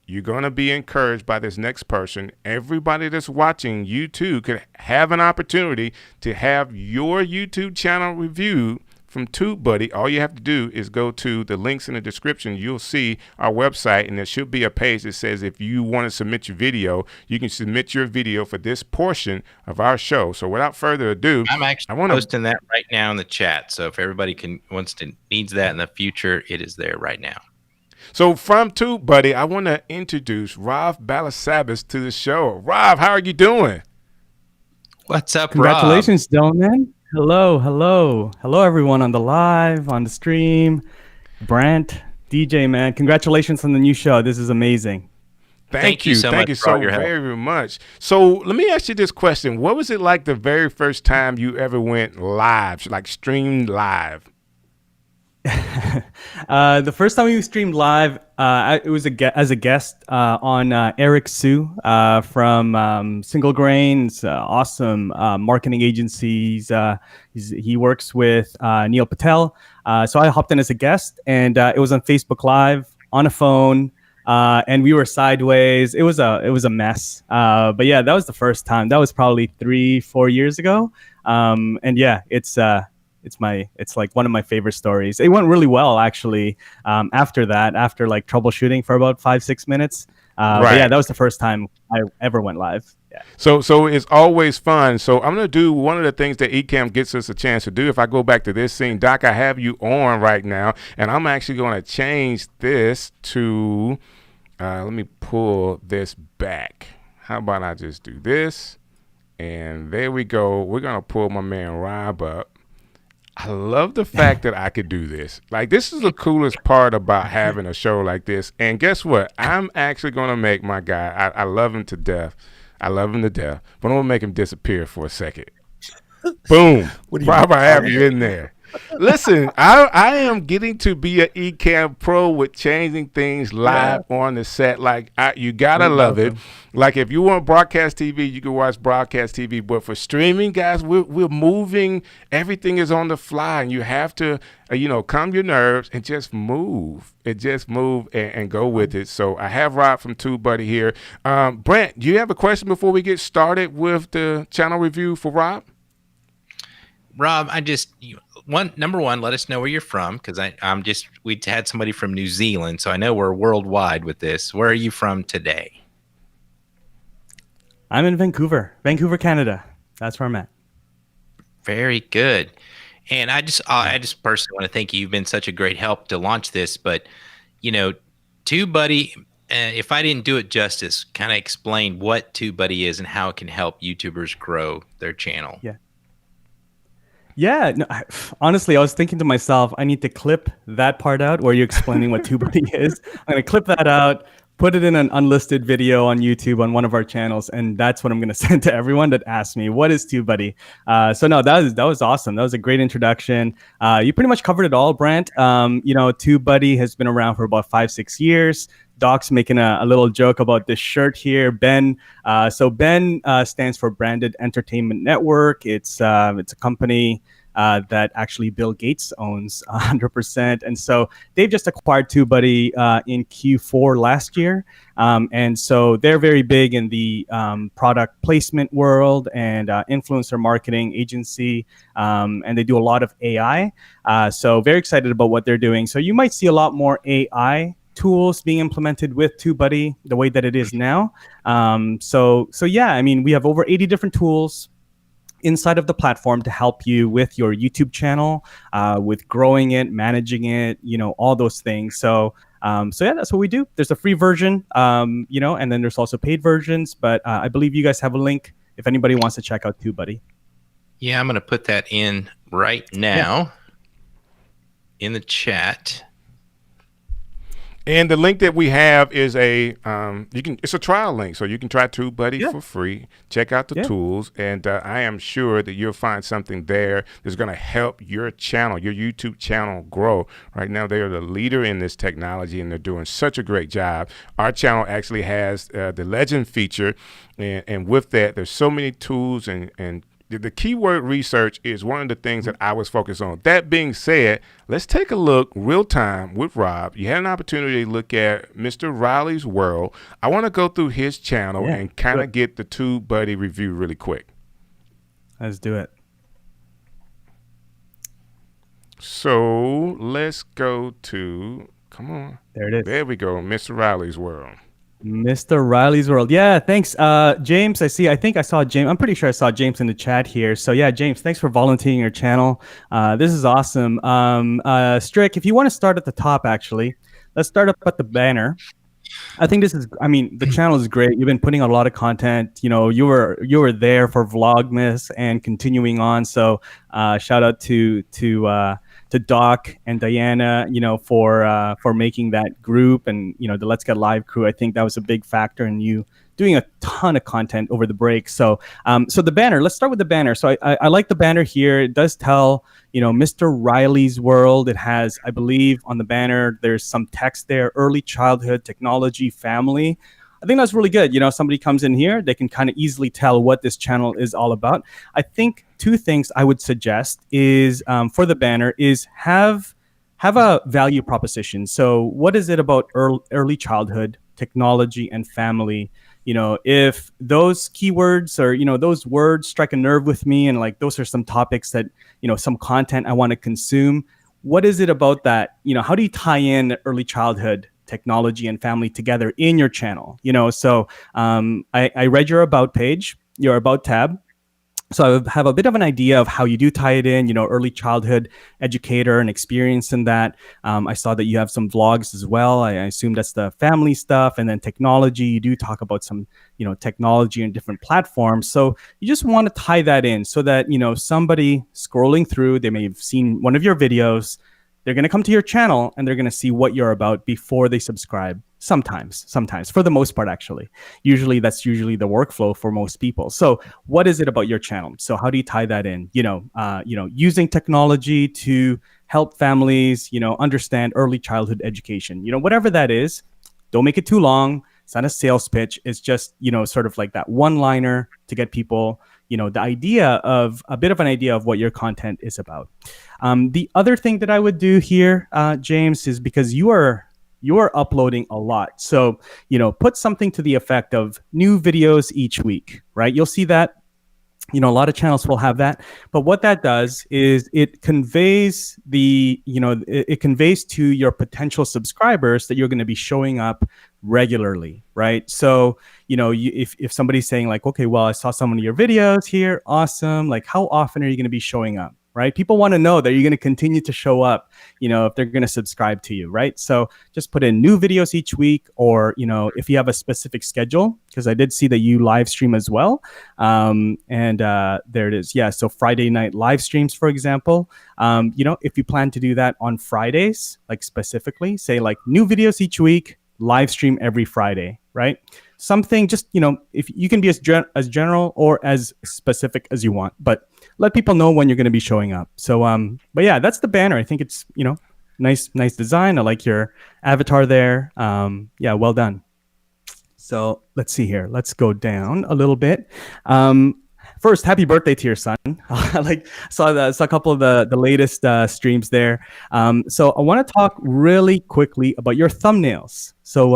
You're going to be encouraged by this next person. Everybody that's watching, you too could have an opportunity to have your YouTube channel reviewed from TubeBuddy. All you have to do is go to the links in the description. You'll see our website, and there should be a page that says if you want to submit your video, you can submit your video for this portion of our show. So without further ado, I'm actually posting that right now in the chat. So if everybody needs that in the future, it is there right now. So from TubeBuddy, I want to introduce Rob Balasabas to the show. Rob, how are you doing? What's up, Congratulations, Delman. Hello, everyone on the live, on the stream. Brant, DJ, man, congratulations on the new show. This is amazing. Thank you so very much. So let me ask you this question. What was it like the very first time you ever went live, like streamed live? The first time we streamed live, it was as a guest on Eric Sue from Single Grains, awesome marketing agencies. He works with Neil Patel. So I hopped in as a guest, and it was on Facebook Live on a phone, and we were sideways. It was a mess. But yeah, that was the first time. That was probably 3-4 years ago. And yeah, it's like one of my favorite stories. It went really well, actually. After like troubleshooting for about 5-6 minutes. But yeah, that was the first time I ever went live. Yeah. So it's always fun. So I'm going to do one of the things that Ecamm gets us a chance to do. If I go back to this scene, Doc, I have you on right now, and I'm actually going to change this to, let me pull this back. How about I just do this? And there we go. We're going to pull my man Rob up. I love the fact that I could do this. Like, this is the coolest part about having a show like this. And guess what? I'm actually going to make my guy, I love him to death. But I'm going to make him disappear for a second. Boom. Rob, I have you in there. Listen, I am getting to be an Ecamm pro with changing things live on the set. Like, you gotta love it. Like, if you want broadcast TV, you can watch broadcast TV. But for streaming, guys, we're moving. Everything is on the fly, and you have to, calm your nerves and just move. And go with it. So I have Rob from TubeBuddy here. Brant, do you have a question before we get started with the channel review for Rob? Rob, number one, let us know where you're from, because we had somebody from New Zealand, so I know we're worldwide with this. Where are you from today? I'm in Vancouver, Canada. That's where I'm at. Very good. And I just personally want to thank you. You've been such a great help to launch this. But, TubeBuddy, if I didn't do it justice, kind of explain what TubeBuddy is and how it can help YouTubers grow their channel. Yeah, no, honestly, I was thinking to myself, I need to clip that part out where you're explaining what TubeBuddy is. I'm going to clip that out, put it in an unlisted video on YouTube on one of our channels, and that's what I'm going to send to everyone that asks me, what is TubeBuddy? So no, that was awesome. That was a great introduction. You pretty much covered it all, Brant. TubeBuddy has been around for about 5-6 years. Doc's making a little joke about this shirt here, Ben. So Ben stands for Branded Entertainment Network. It's a company that actually Bill Gates owns 100%. And so they've just acquired TubeBuddy in Q4 last year. And so they're very big in the product placement world and influencer marketing agency. And they do a lot of AI. So very excited about what they're doing. So you might see a lot more AI tools being implemented with TubeBuddy the way that it is now. So yeah, I mean, we have over 80 different tools inside of the platform to help you with your YouTube channel, with growing it, managing it, all those things. So yeah, that's what we do. There's a free version, and then there's also paid versions. But I believe you guys have a link if anybody wants to check out TubeBuddy. Yeah, I'm going to put that in right now in the chat. And the link that we have is it's a trial link, so you can try TubeBuddy for free. Check out the tools, and I am sure that you'll find something there that's going to help your channel, your YouTube channel, grow. Right now, they are the leader in this technology, and they're doing such a great job. Our channel actually has the Legend feature, and with that, there's so many tools and the keyword research is one of the things that I was focused on. That being said, let's take a look real time with Rob. You had an opportunity to look at Mr. Riley's World. I want to go through his channel and kind of get the TubeBuddy review really quick. Let's do it. So let's go to, come on. There it is. There we go, Mr. Riley's World. Mr. Riley's World. Yeah, thanks. James, I think I saw James. I'm pretty sure I saw James in the chat here. So yeah, James, thanks for volunteering your channel. This is awesome. Strick, if you want to start at the top, actually, let's start up at the banner. I think the channel is great. You've been putting out a lot of content. You know, you were there for Vlogmas and continuing on. So shout out to Doc and Diana, you know, for making that group, and you know, the Let's Get Live crew. I think that was a big factor in you doing a ton of content over the break. So so the banner, let's start with the banner. So I like the banner here. It does tell, you know, Mr. Riley's World. It has, I believe, on the banner, there's some text there: early childhood, technology, family. I think that's really good. You know, somebody comes in here, they can kind of easily tell what this channel is all about. I think two things I would suggest is for the banner is have a value proposition. So what is it about early childhood, technology, and family? You know, if those keywords or, you know, those words strike a nerve with me, and like those are some topics that, you know, some content I want to consume, what is it about that? You know, how do you tie in early childhood, technology, and family together in your channel? You know, so I read your about page, your about tab. So I have a bit of an idea of how you do tie it in, you know, early childhood educator and experience in that. I saw that you have some vlogs as well. I assume that's the family stuff. And then technology, you do talk about some, you know, technology and different platforms. So you just want to tie that in so that, you know, somebody scrolling through, they may have seen one of your videos, they're going to come to your channel and they're going to see what you're about before they subscribe. Sometimes, for the most part, actually. That's usually the workflow for most people. So what is it about your channel? So how do you tie that in? You know, using technology to help families, you know, understand early childhood education, you know, whatever that is. Don't make it too long. It's not a sales pitch. It's just, you know, sort of like that one-liner to get people, you know, a bit of an idea of what your content is about. The other thing that I would do here, James, is because you are uploading a lot. So, you know, put something to the effect of new videos each week, right? You'll see that, you know, a lot of channels will have that. But what that does is it conveys it conveys to your potential subscribers that you're going to be showing up regularly, right? So, you know, if somebody's saying like, okay, well, I saw some of your videos here, awesome. Like, how often are you going to be showing up? Right? People want to know that you're going to continue to show up, you know, if they're going to subscribe to you, right? So just put in new videos each week, or, you know, if you have a specific schedule, because I did see that you live stream as well. There it is. Yeah. So Friday night live streams, for example, you know, if you plan to do that on Fridays, like specifically say like new videos each week, live stream every Friday, right? Something just, you know, if you can be as general or as specific as you want, but let people know when you're going to be showing up. So, but yeah, that's the banner. I think it's, you know, nice design. I like your avatar there. Yeah, well done. So let's see here. Let's go down a little bit. First, happy birthday to your son. Saw a couple of the latest streams there. So I want to talk really quickly about your thumbnails. So,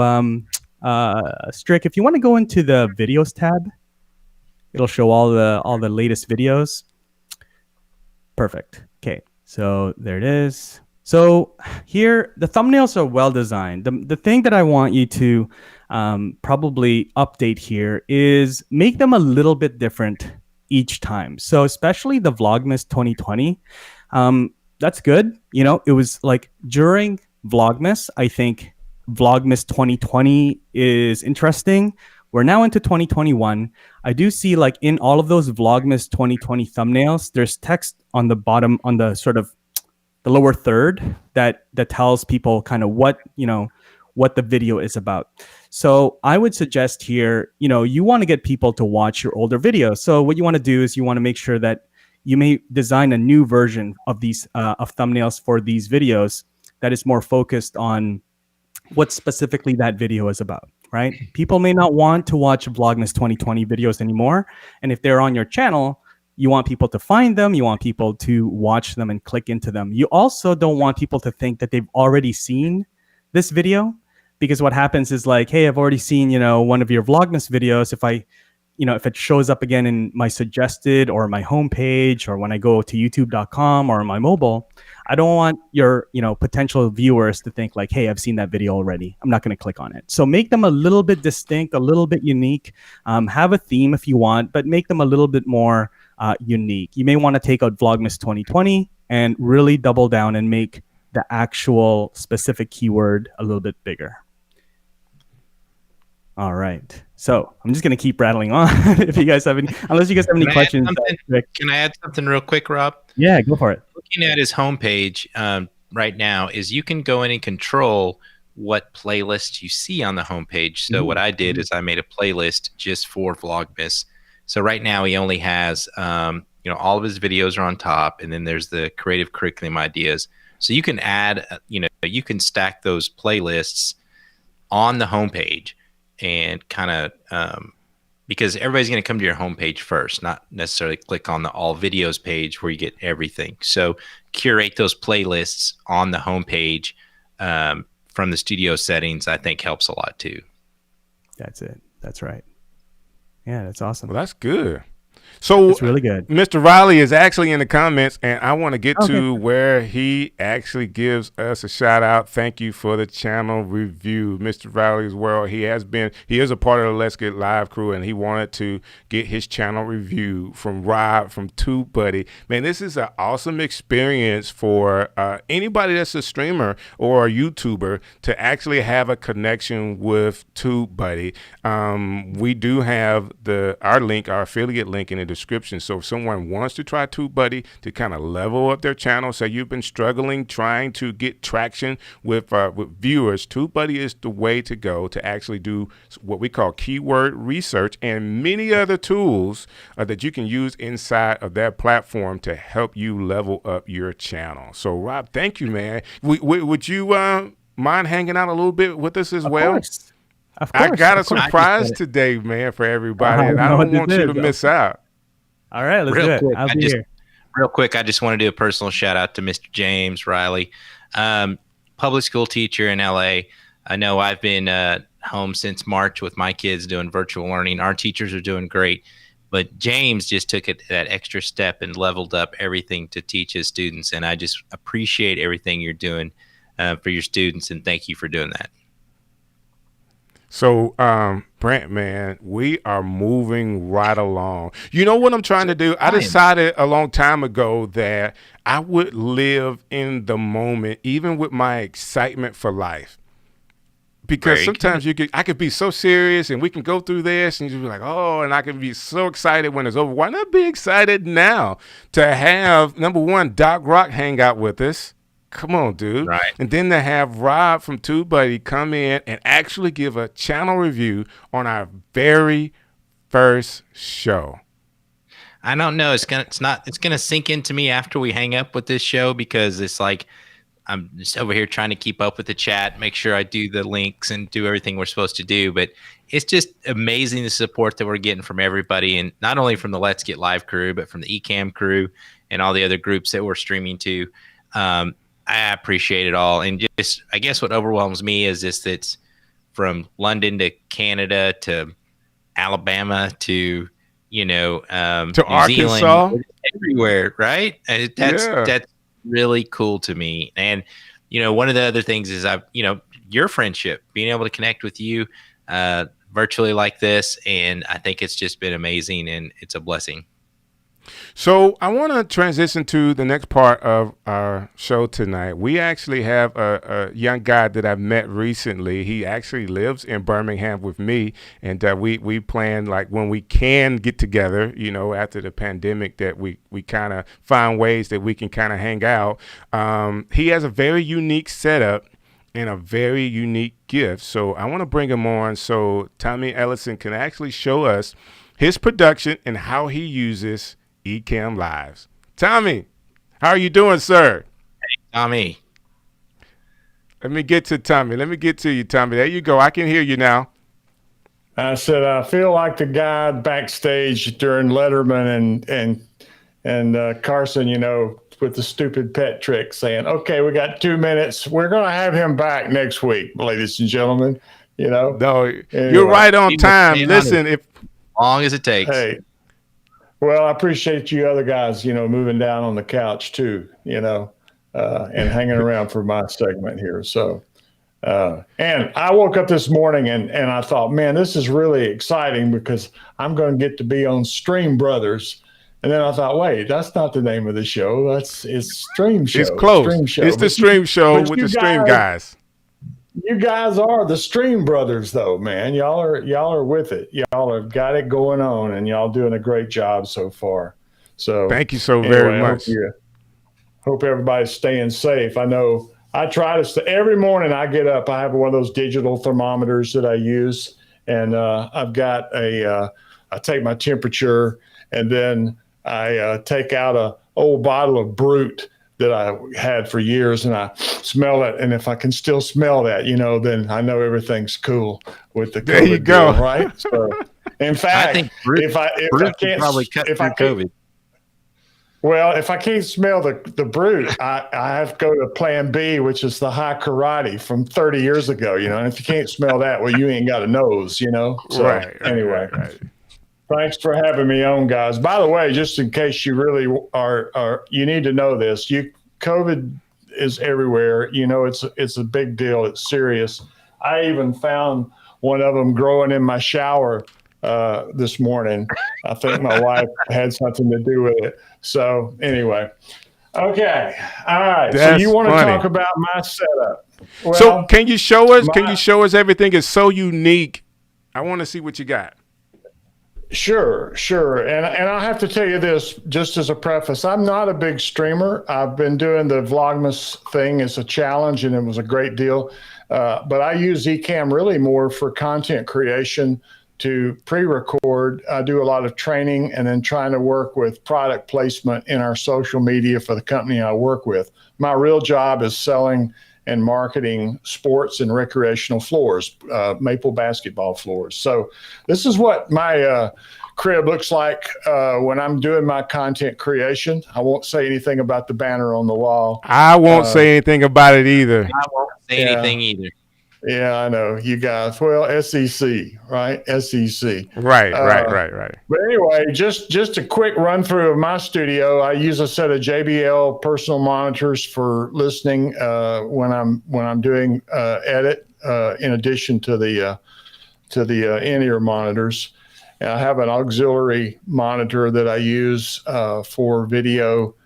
Strick, if you want to go into the videos tab, it'll show all the latest videos. Perfect. Okay, so there it is. So here, the thumbnails are well designed. The thing that I want you to probably update here is make them a little bit different each time. So especially the Vlogmas 2020, that's good. You know, it was like during Vlogmas, I think Vlogmas 2020 is interesting. We're now into 2021. I do see like in all of those Vlogmas 2020 thumbnails, there's text on the bottom, on the sort of the lower third that tells people kind of what what the video is about. So I would suggest here, you want to get people to watch your older videos. So what you want to do is you want to make sure that you may design a new version of these of thumbnails for these videos that is more focused on what specifically that video is about, right? People may not want to watch Vlogmas 2020 videos anymore. And if they're on your channel, you want people to find them. You want people to watch them and click into them. You also don't want people to think that they've already seen this video, because what happens is like, hey, I've already seen, one of your Vlogmas videos. If it shows up again in my suggested or my homepage or when I go to youtube.com or on my mobile, I don't want your, potential viewers to think like, hey, I've seen that video already. I'm not going to click on it. So make them a little bit distinct, a little bit unique. Have a theme if you want, but make them a little bit more unique. You may want to take out Vlogmas 2020 and really double down and make the actual specific keyword a little bit bigger. All right. So I'm just going to keep rattling on. If you guys have unless you guys have any questions. Can I add something real quick, Rob? Yeah, go for it. Looking at his homepage right now is you can go in and control what playlists you see on the homepage. So what I did is I made a playlist just for Vlogmas. So right now he only has, all of his videos are on top, and then there's the creative curriculum ideas. So you can add, you can stack those playlists on the homepage. And kind of because everybody's going to come to your homepage first, not necessarily click on the all videos page where you get everything. So curate those playlists on the homepage from the studio settings, I think helps a lot too. That's it. That's right. Yeah, that's awesome. Well, that's good. So it's really good. Mr. Riley is actually in the comments, and I want to get to where he actually gives us a shout out. Thank you for the channel review, Mr. Riley's World. He is a part of the Let's Get Live crew, and he wanted to get his channel review from Rob from TubeBuddy. Man, this is an awesome experience for anybody that's a streamer or a YouTuber to actually have a connection with TubeBuddy. We do have our affiliate link in the description. So if someone wants to try TubeBuddy to kind of level up their channel, say you've been struggling trying to get traction with viewers, TubeBuddy is the way to go to actually do what we call keyword research and many other tools that you can use inside of that platform to help you level up your channel. So Rob, thank you, man. Would you mind hanging out a little bit with us as well? Course. Of course, I got a surprise today, man, for everybody, and I don't want you to miss out. All right, let's do it. Quick, I'll be here. Real quick, I just want to do a personal shout out to Mr. James Riley, public school teacher in LA. I know I've been home since March with my kids doing virtual learning. Our teachers are doing great, but James just took it that extra step and leveled up everything to teach his students. And I just appreciate everything you're doing for your students, and thank you for doing that. So, Brant, man, we are moving right along. You know what I'm trying to do? I decided a long time ago that I would live in the moment, even with my excitement for life. Because sometimes I could be so serious and we can go through this and you'll be like, oh, and I can be so excited when it's over. Why not be excited now to have, number one, Doc Rock hang out with us? Come on, dude. Right. And then to have Rob from TubeBuddy come in and actually give a channel review on our very first show. I don't know. It's gonna sink into me after we hang up with this show, because it's like I'm just over here trying to keep up with the chat, make sure I do the links and do everything we're supposed to do. But it's just amazing the support that we're getting from everybody, and not only from the Let's Get Live crew, but from the Ecamm crew and all the other groups that we're streaming to. I appreciate it all. And just, I guess what overwhelms me is just it's from London to Canada to Alabama to, to New Arkansas, Zealand, everywhere, right? That's really cool to me. And, one of the other things is your friendship, being able to connect with you virtually like this. And I think it's just been amazing, and it's a blessing. So I want to transition to the next part of our show tonight. We actually have a young guy that I've met recently. He actually lives in Birmingham with me, and we plan, like, when we can get together, after the pandemic, that we kind of find ways that we can kind of hang out. He has a very unique setup, and a very unique gift. So I want to bring him on so Tommy Ellison can actually show us his production and how he uses Ecamm Lives. Tommy, how are you doing, sir? Tommy. Let me get to Tommy. Let me get to you, Tommy. There you go. I can hear you now. I said, I feel like the guy backstage during Letterman and Carson, you know, with the stupid pet trick saying, okay, we got 2 minutes. We're going to have him back next week, ladies and gentlemen. You know, No, anyway, you're right on time. Listen, if long as it takes. Hey, well, I appreciate you other guys, you know, moving down on the couch too, you know, and hanging around for my segment here. So, and I woke up this morning and I thought, man, this is really exciting because I'm going to get to be on Stream Brothers. And then I thought, wait, that's not the name of the show. It's Stream Show. it's close. Stream Show. It's the Stream Show with the Stream guys. You guys are the Stream Brothers, though, man. Y'all are with it. Y'all have got it going on, and y'all doing a great job so far. So thank you so very much. Hope everybody's staying safe. I know I try to every morning I get up. I have one of those digital thermometers that I use, and I've got I take my temperature, and then I take out a old bottle of Brute that I had for years, and I smell it. And if I can still smell that, you know, then I know everything's cool with the there COVID you go, deal, right? So, in fact, I think Brute if I can't probably cut if I through can't, COVID. well, if I can't smell the Brute, I have to go to Plan B, which is the high karate from 30 years ago. You know, and if you can't smell that, well, you ain't got a nose. You know. So, right. Anyway. Right. Thanks for having me on, guys. By the way, just in case you really are you need to know this. COVID is everywhere. You know, it's a big deal. It's serious. I even found one of them growing in my shower this morning. I think my wife had something to do with it. So anyway, okay, all right. That's so you want to funny. talk about my setup? Well, So can you show us? Can you show us everything is so unique? I want to see what you got. Sure. And I have to tell you this just as a preface. I'm not a big streamer. I've been doing the Vlogmas thing as a challenge, and it was a great deal. But I use Ecamm really more for content creation to pre-record. I do a lot of training and then trying to work with product placement in our social media for the company I work with. My real job is selling and marketing sports and recreational floors, maple basketball floors. So this is what my crib looks like when I'm doing my content creation. I won't say anything about the banner on the wall. I won't say anything about it either. I won't say anything either. Yeah, I know you guys. Well, SEC, right? SEC. Right. But anyway, just a quick run through of my studio. I use a set of JBL personal monitors for listening when I'm doing edit. In addition to the in-ear monitors, and I have an auxiliary monitor that I use for video,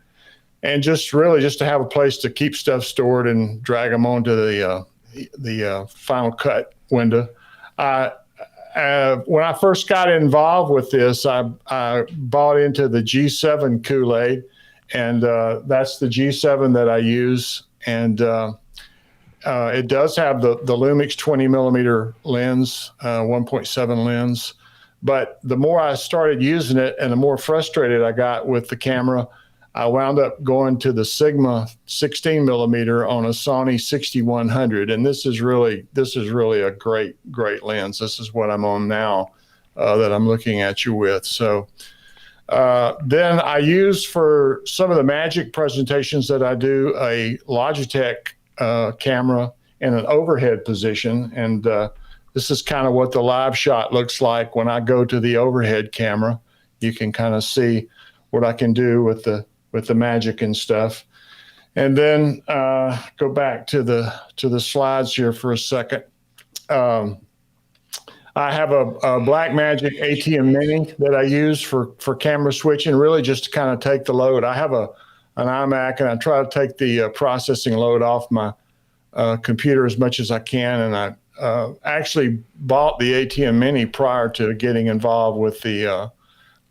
and just to have a place to keep stuff stored and drag them onto the Final Cut window. When I first got involved with this, I bought into the G7 Kool-Aid, and that's the G7 that I use. And it does have the Lumix 20 millimeter lens, 1.7 lens. But the more I started using it and the more frustrated I got with the camera, I wound up going to the Sigma 16 millimeter on a Sony 6100, and this is really a great lens. This is what I'm on now that I'm looking at you with. So then I use for some of the magic presentations that I do a Logitech camera in an overhead position, and this is kind of what the live shot looks like when I go to the overhead camera. You can kind of see what I can do with the magic and stuff. And then go back to the slides here for a second. I have a Blackmagic ATM Mini that I use for camera switching, really just to kind of take the load. I have an iMac, and I try to take the processing load off my computer as much as I can. And I actually bought the ATM Mini prior to getting involved with the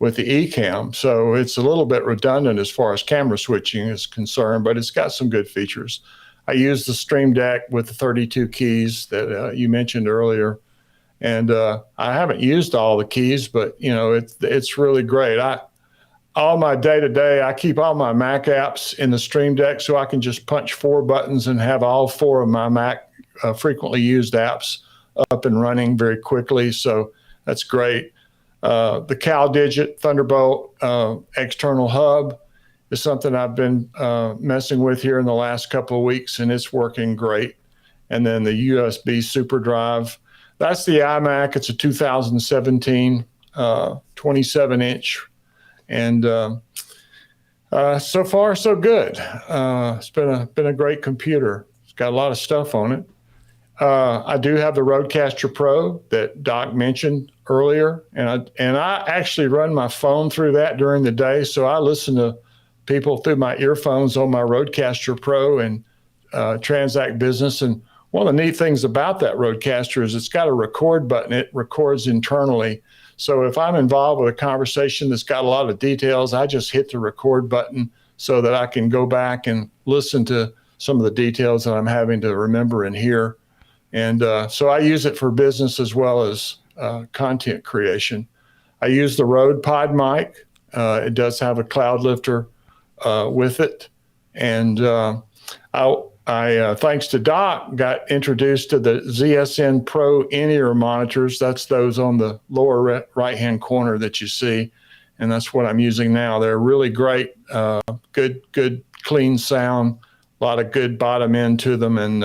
Ecamm. So it's a little bit redundant as far as camera switching is concerned, but it's got some good features. I use the Stream Deck with the 32 keys that you mentioned earlier. And I haven't used all the keys, but it's really great. All my day-to-day, I keep all my Mac apps in the Stream Deck so I can just punch 4 buttons and have all 4 of my Mac frequently used apps up and running very quickly. So that's great. The CalDigit Thunderbolt external hub is something I've been messing with here in the last couple of weeks, and it's working great. And then the USB super drive. That's the iMac. It's a 2017 27-inch. And so far, so good. It's been a great computer. It's got a lot of stuff on it. I do have the Rodecaster Pro that Doc mentioned earlier, and I actually run my phone through that during the day, so I listen to people through my earphones on my Rodecaster Pro and transact business. And one of the neat things about that Rodecaster is it's got a record button. It records internally. So if I'm involved with a conversation that's got a lot of details, I just hit the record button so that I can go back and listen to some of the details that I'm having to remember and hear. And so I use it for business as well as content creation. I use the Rode Pod mic. It does have a cloud lifter with it. And I thanks to Doc, got introduced to the ZSN Pro in-ear monitors. That's those on the lower right-hand corner that you see. And that's what I'm using now. They're really great, good, clean sound, a lot of good bottom end to them. And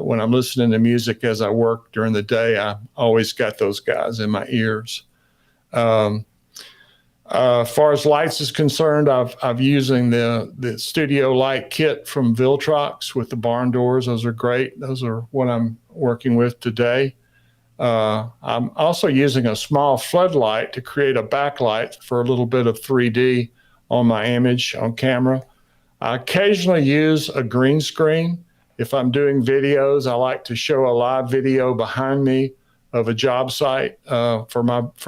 when I'm listening to music as I work during the day, I always got those guys in my ears. As far as lights is concerned, I've using the Studio Light kit from Viltrox with the barn doors. Those are great. Those are what I'm working with today. I'm also using a small floodlight to create a backlight for a little bit of 3D on my image on camera. I occasionally use a green screen. If I'm doing videos, I like to show a live video behind me of a job site for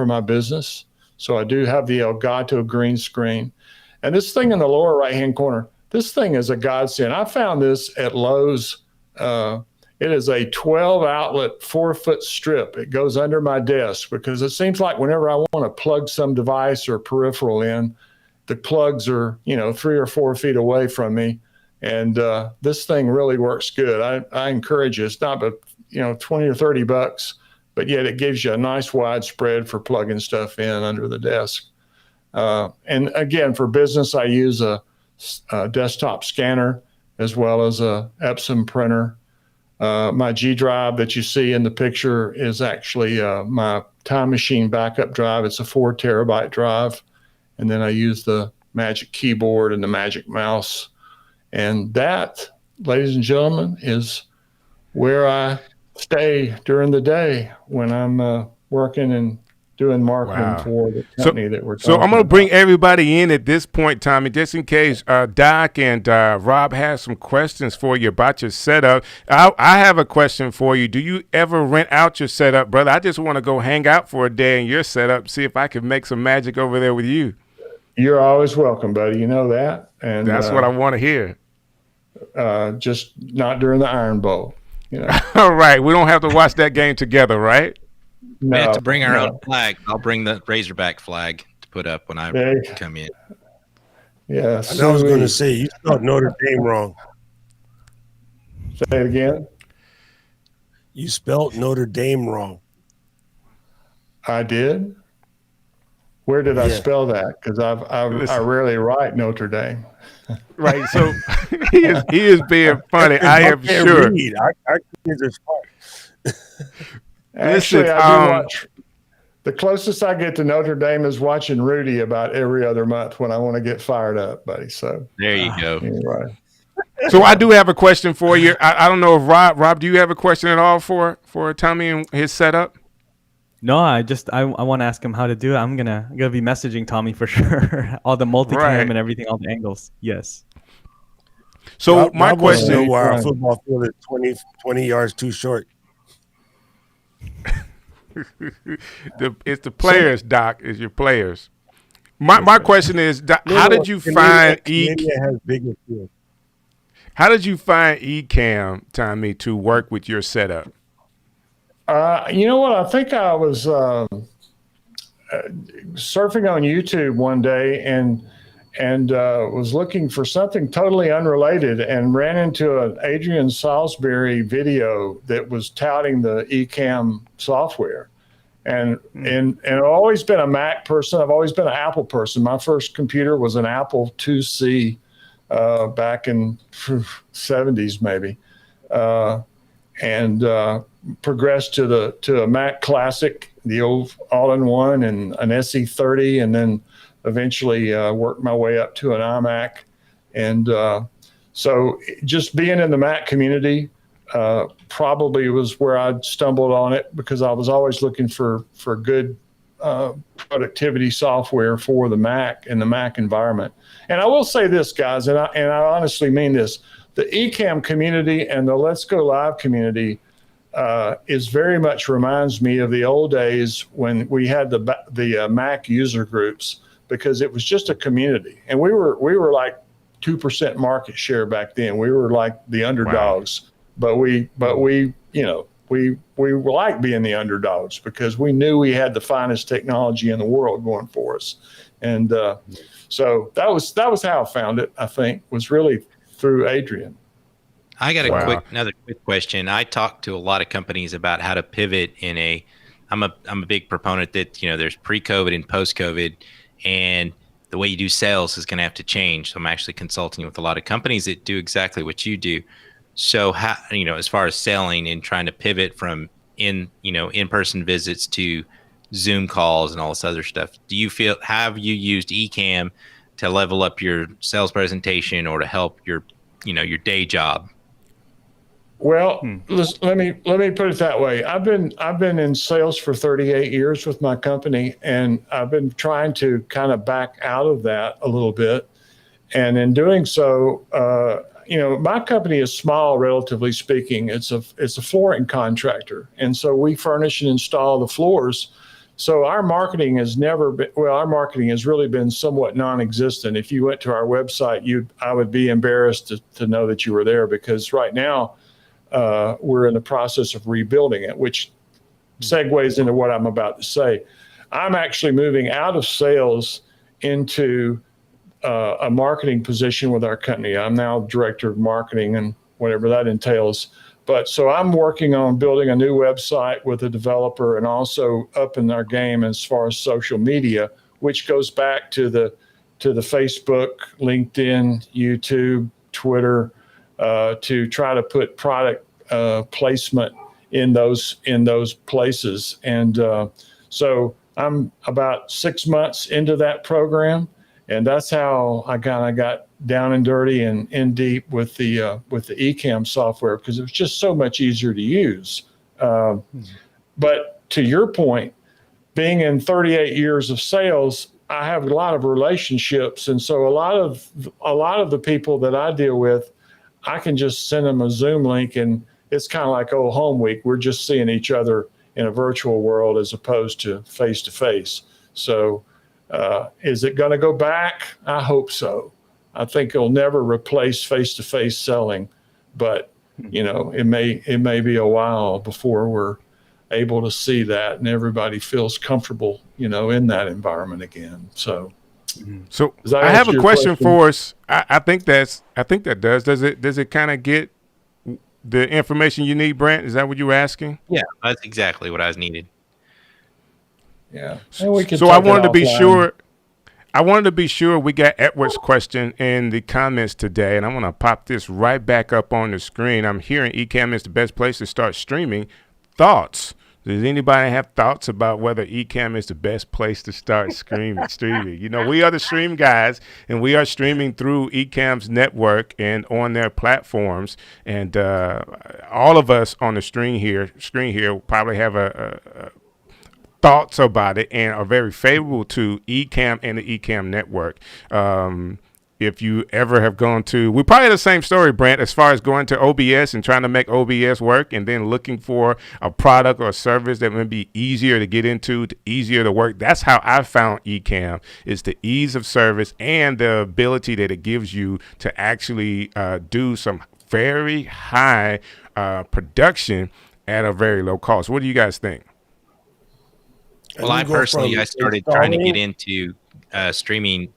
my business. So I do have the Elgato green screen. And this thing in the lower right-hand corner, this thing is a godsend. I found this at Lowe's. It is a 12-outlet, 4-foot strip. It goes under my desk because it seems like whenever I want to plug some device or peripheral in, the plugs are, 3 or 4 feet away from me. And this thing really works good. I encourage you. It's not but, $20 or $30, but yet it gives you a nice wide spread for plugging stuff in under the desk. And again, for business, I use a desktop scanner as well as a Epson printer. My G drive that you see in the picture is actually my Time Machine backup drive. It's a 4 terabyte drive. And then I use the Magic Keyboard and the Magic Mouse. And that, ladies and gentlemen, is where I stay during the day when I'm working and doing marketing for the company that we're talking So I'm going to bring about. everybody in at this point, Tommy, just in case Doc and Rob has some questions for you about your setup. I have a question for you. Do you ever rent out your setup, brother? I just want to go hang out for a day in your setup, see if I can make some magic over there with you. You're always welcome, buddy. You know that. And that's what I want to hear. Just not during the Iron Bowl. All right. We don't have to watch that game together, right? We have to bring our own flag. I'll bring the Razorback flag to put up when I come in. Yeah. I was going to say, you spelled Notre Dame wrong. Say it again. You spelled Notre Dame wrong. I did? Where did I spell that? Because I rarely write Notre Dame. Right. So he is being funny. I am sure. Read. Our kids are smart. Actually, I do watch. The closest I get to Notre Dame is watching Rudy about every other month when I want to get fired up, buddy. So there you go. Anyway. So I do have a question for you. I don't know if Rob, do you have a question at all for Tommy and his setup? No, I want to ask him how to do it. I'm gonna be messaging Tommy for sure. All the multicam and everything, all the angles. Yes. So my question is why our football field is 20 yards too short. It's the players, Doc. It's your players. My question is, Doc, how did you find Canada has bigger field. How did you find Ecamm, Tommy, to work with your setup? You know what? I think I was surfing on YouTube one day and was looking for something totally unrelated and ran into an Adrian Salisbury video that was touting the Ecamm software. And I've always been a Mac person. I've always been an Apple person. My first computer was an Apple IIc back in 70s maybe, and progressed to a Mac Classic, the old all-in-one, and an SE30, and then eventually worked my way up to an iMac. And so just being in the Mac community probably was where I stumbled on it, because I was always looking for good productivity software for the Mac and the Mac environment. And I will say this, guys, and I honestly mean this: the Ecamm community and the Let's Go Live community is very much reminds me of the old days when we had the Mac user groups, because it was just a community, and we were like 2% market share back then. We were like the underdogs, but we like being the underdogs because we knew we had the finest technology in the world going for us. And so that was how I found it, I think, was really through Adrian. I got another quick question. I talked to a lot of companies about how to pivot I'm a big proponent that, there's pre-COVID and post-COVID, and the way you do sales is going to have to change. So I'm actually consulting with a lot of companies that do exactly what you do. So how, as far as selling and trying to pivot from in-person visits to Zoom calls and all this other stuff, have you used Ecamm to level up your sales presentation or to help your day job? Well, let me put it that way. I've been in sales for 38 years with my company, and I've been trying to kind of back out of that a little bit. And in doing so, my company is small, relatively speaking. It's a flooring contractor, and so we furnish and install the floors. So our marketing has really been somewhat non-existent. If you went to our website, I would be embarrassed to know that you were there, because right now we're in the process of rebuilding it, which segues into what I'm about to say. I'm actually moving out of sales into a marketing position with our company. I'm now director of marketing and whatever that entails. But so I'm working on building a new website with a developer, and also upping our game as far as social media, which goes back to the Facebook, LinkedIn, YouTube, Twitter, to try to put product placement in those places. And so I'm about 6 months into that program, and that's how I kind of got down and dirty and in deep with the Ecamm software, because it was just so much easier to use. But to your point, being in 38 years of sales, I have a lot of relationships, and so a lot of the people that I deal with, I can just send them a Zoom link, and it's kind of like old home week. We're just seeing each other in a virtual world as opposed to face to face. So is it going to go back? I hope so. I think it'll never replace face-to-face selling, but it may be a while before we're able to see that and everybody feels comfortable, in that environment again. So I have a question for us. I think that does. Does it kind of get the information you need, Brant? Is that what you were asking? Yeah, that's exactly what I was needed. Yeah. So I wanted to be sure. I wanted to be sure we got Edward's question in the comments today, and I'm going to pop this right back up on the screen. I'm hearing Ecamm is the best place to start streaming. Thoughts? Does anybody have thoughts about whether Ecamm is the best place to start streaming? We are the stream guys, and we are streaming through Ecamm's network and on their platforms. And all of us on the screen here probably have a thoughts about it and are very favorable to Ecamm and the Ecamm network. if you ever have gone to, we probably had the same story, Brant, as far as going to OBS and trying to make OBS work and then looking for a product or a service that would be easier to get into, easier to work. That's how I found Ecamm, is the ease of service and the ability that it gives you to actually do some very high production at a very low cost. What do you guys think? Well, I started trying to get into streaming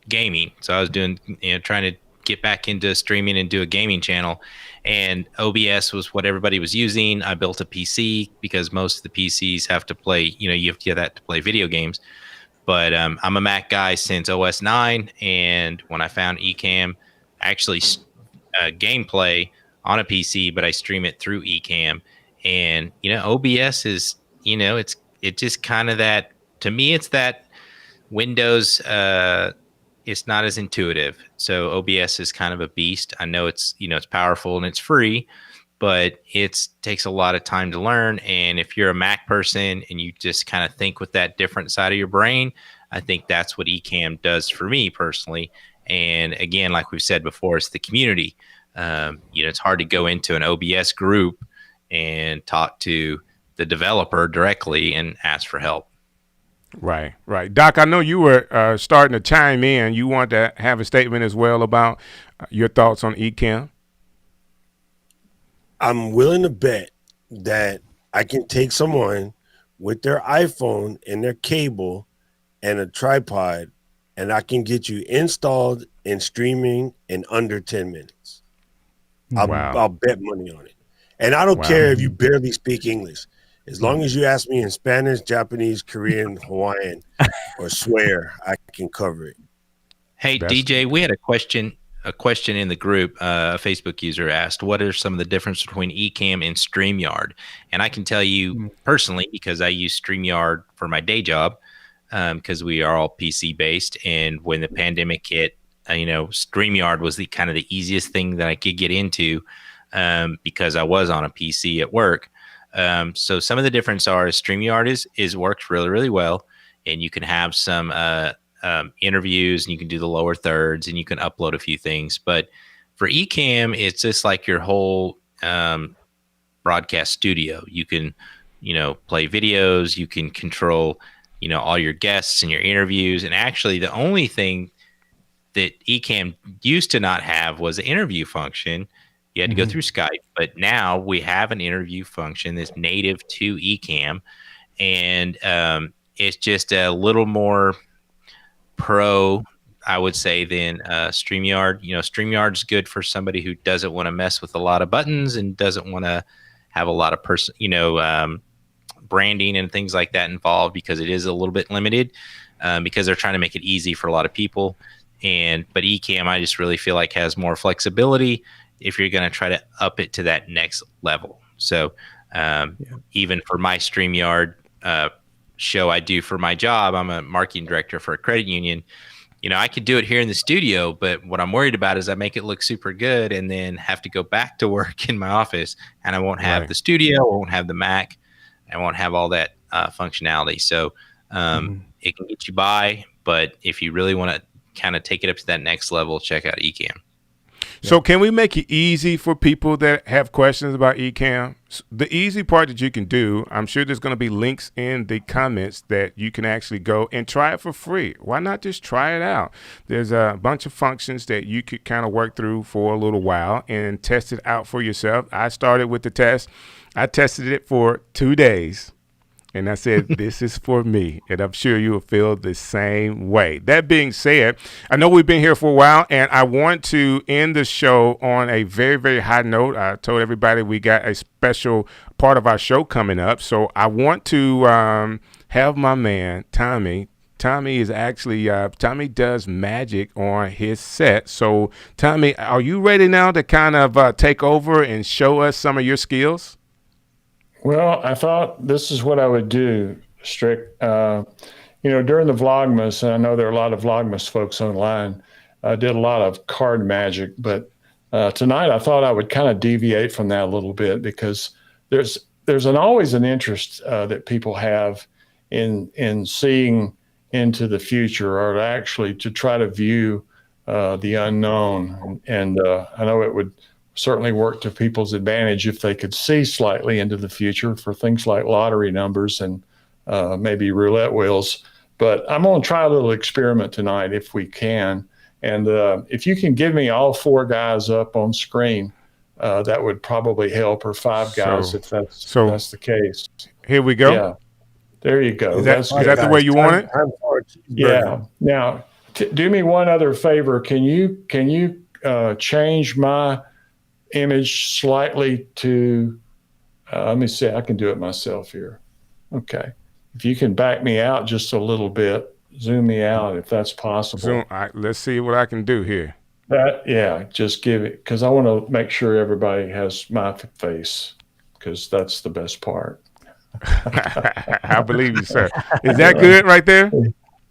gaming. So I was doing, trying to get back into streaming and do a gaming channel. And OBS was what everybody was using. I built a PC because most of the PCs have to play, you have to get that to play video games. But I'm a Mac guy since OS 9. And when I found Ecamm, actually gameplay on a PC, but I stream it through Ecamm. And, OBS is, it's just kind of that, to me, it's that Windows, it's not as intuitive. So OBS is kind of a beast. I know it's, it's powerful and it's free, but it takes a lot of time to learn. And if you're a Mac person and you just kind of think with that different side of your brain, I think that's what Ecamm does for me personally. And again, like we've said before, it's the community. It's hard to go into an OBS group and talk to the developer directly and ask for help. Right. Doc, I know you were starting to chime in. You want to have a statement as well about your thoughts on Ecamm? I'm willing to bet that I can take someone with their iPhone and their cable and a tripod, and I can get you installed and streaming in under 10 minutes. I'll bet money on it. And I don't care if you barely speak English. As long as you ask me in Spanish, Japanese, Korean, Hawaiian, or swear, I can cover it. Hey, DJ, we had a question in the group. A Facebook user asked, what are some of the differences between Ecamm and StreamYard? And I can tell you personally, because I use StreamYard for my day job, because we are all PC based. And when the pandemic hit, StreamYard was the kind of the easiest thing that I could get into, because I was on a PC at work. So some of the difference are StreamYard is works really, really well. And you can have some interviews and you can do the lower thirds and you can upload a few things. But for Ecamm, it's just like your whole broadcast studio. You can, play videos, you can control, all your guests and your interviews. And actually the only thing that Ecamm used to not have was an interview function. You had to go through Skype, but now we have an interview function that's native to Ecamm, and it's just a little more pro, I would say, than StreamYard. StreamYard's good for somebody who doesn't want to mess with a lot of buttons and doesn't want to have a lot of branding and things like that involved, because it is a little bit limited, because they're trying to make it easy for a lot of people. But Ecamm, I just really feel like has more flexibility if you're going to try to up it to that next level. So even for my StreamYard show I do for my job, I'm a marketing director for a credit union. I could do it here in the studio, but what I'm worried about is I make it look super good and then have to go back to work in my office, and I won't have the studio, I won't have the Mac, I won't have all that functionality. So it can get you by, but if you really want to kind of take it up to that next level, check out Ecamm. So can we make it easy for people that have questions about Ecamm? The easy part that you can do, I'm sure there's going to be links in the comments that you can actually go and try it for free. Why not just try it out? There's a bunch of functions that you could kind of work through for a little while and test it out for yourself. I started with the test. I tested it for 2 days. And I said, this is for me. And I'm sure you will feel the same way. That being said, I know we've been here for a while, and I want to end the show on a very, very high note. I told everybody we got a special part of our show coming up. So I want to have my man, Tommy. Tommy is actually, Tommy does magic on his set. So, Tommy, are you ready now to kind of take over and show us some of your skills? Well, I thought this is what I would do, Strick. During the Vlogmas, and I know there are a lot of Vlogmas folks online, I did a lot of card magic, but tonight I thought I would kind of deviate from that a little bit, because there's always an interest that people have in seeing into the future, or actually to try to view the unknown. And I know it would certainly work to people's advantage if they could see slightly into the future for things like lottery numbers and maybe roulette wheels. But I'm going to try a little experiment tonight if we can. And if you can give me all 4 guys up on screen, that would probably help, or 5 guys if that's the case. Here we go. Yeah, there you go. Is that the way you want it? Yeah. Now, do me one other favor. Can you change my image slightly to? Let me see. I can do it myself here. Okay. If you can back me out just a little bit, zoom me out if that's possible. Zoom. All right, let's see what I can do here. Just give it, because I want to make sure everybody has my face, because that's the best part. I believe you, sir. Is that good right there?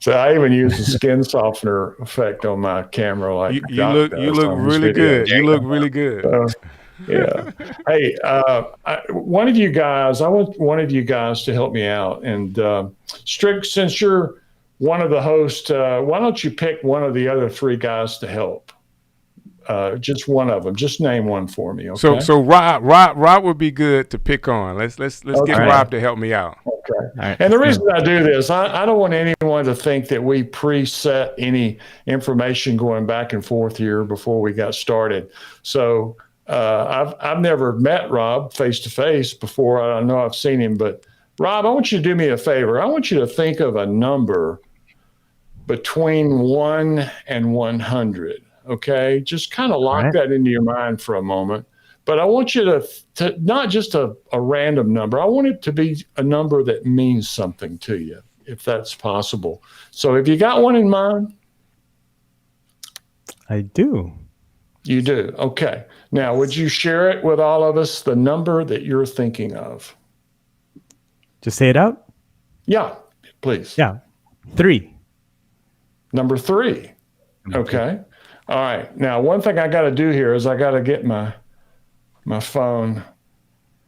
So I even use a skin softener effect on my camera. Like you look really good. You look really good. Yeah. Hey, one of you guys, I want one of you guys to help me out. And Strick, since you're one of the hosts, why don't you pick one of the other 3 guys to help? Just one of them. Just name one for me. Okay. So Rob would be good to pick on. Let's get Rob to help me out. Okay. Right. And the reason I do this, I don't want anyone to think that we preset any information going back and forth here before we got started. So I've never met Rob face to face before. I know I've seen him, but Rob, I want you to do me a favor. I want you to think of a number between 1 and 100. Okay, just kind of lock that into your mind for a moment. But I want you to not just a random number. I want it to be a number that means something to you, if that's possible. So have you got one in mind? I do. You do. Okay. Now, would you share it with all of us, the number that you're thinking of? Just say it out? Yeah, please. Yeah. 3. Number 3. Okay. All right. Now, one thing I got to do here is I got to get my phone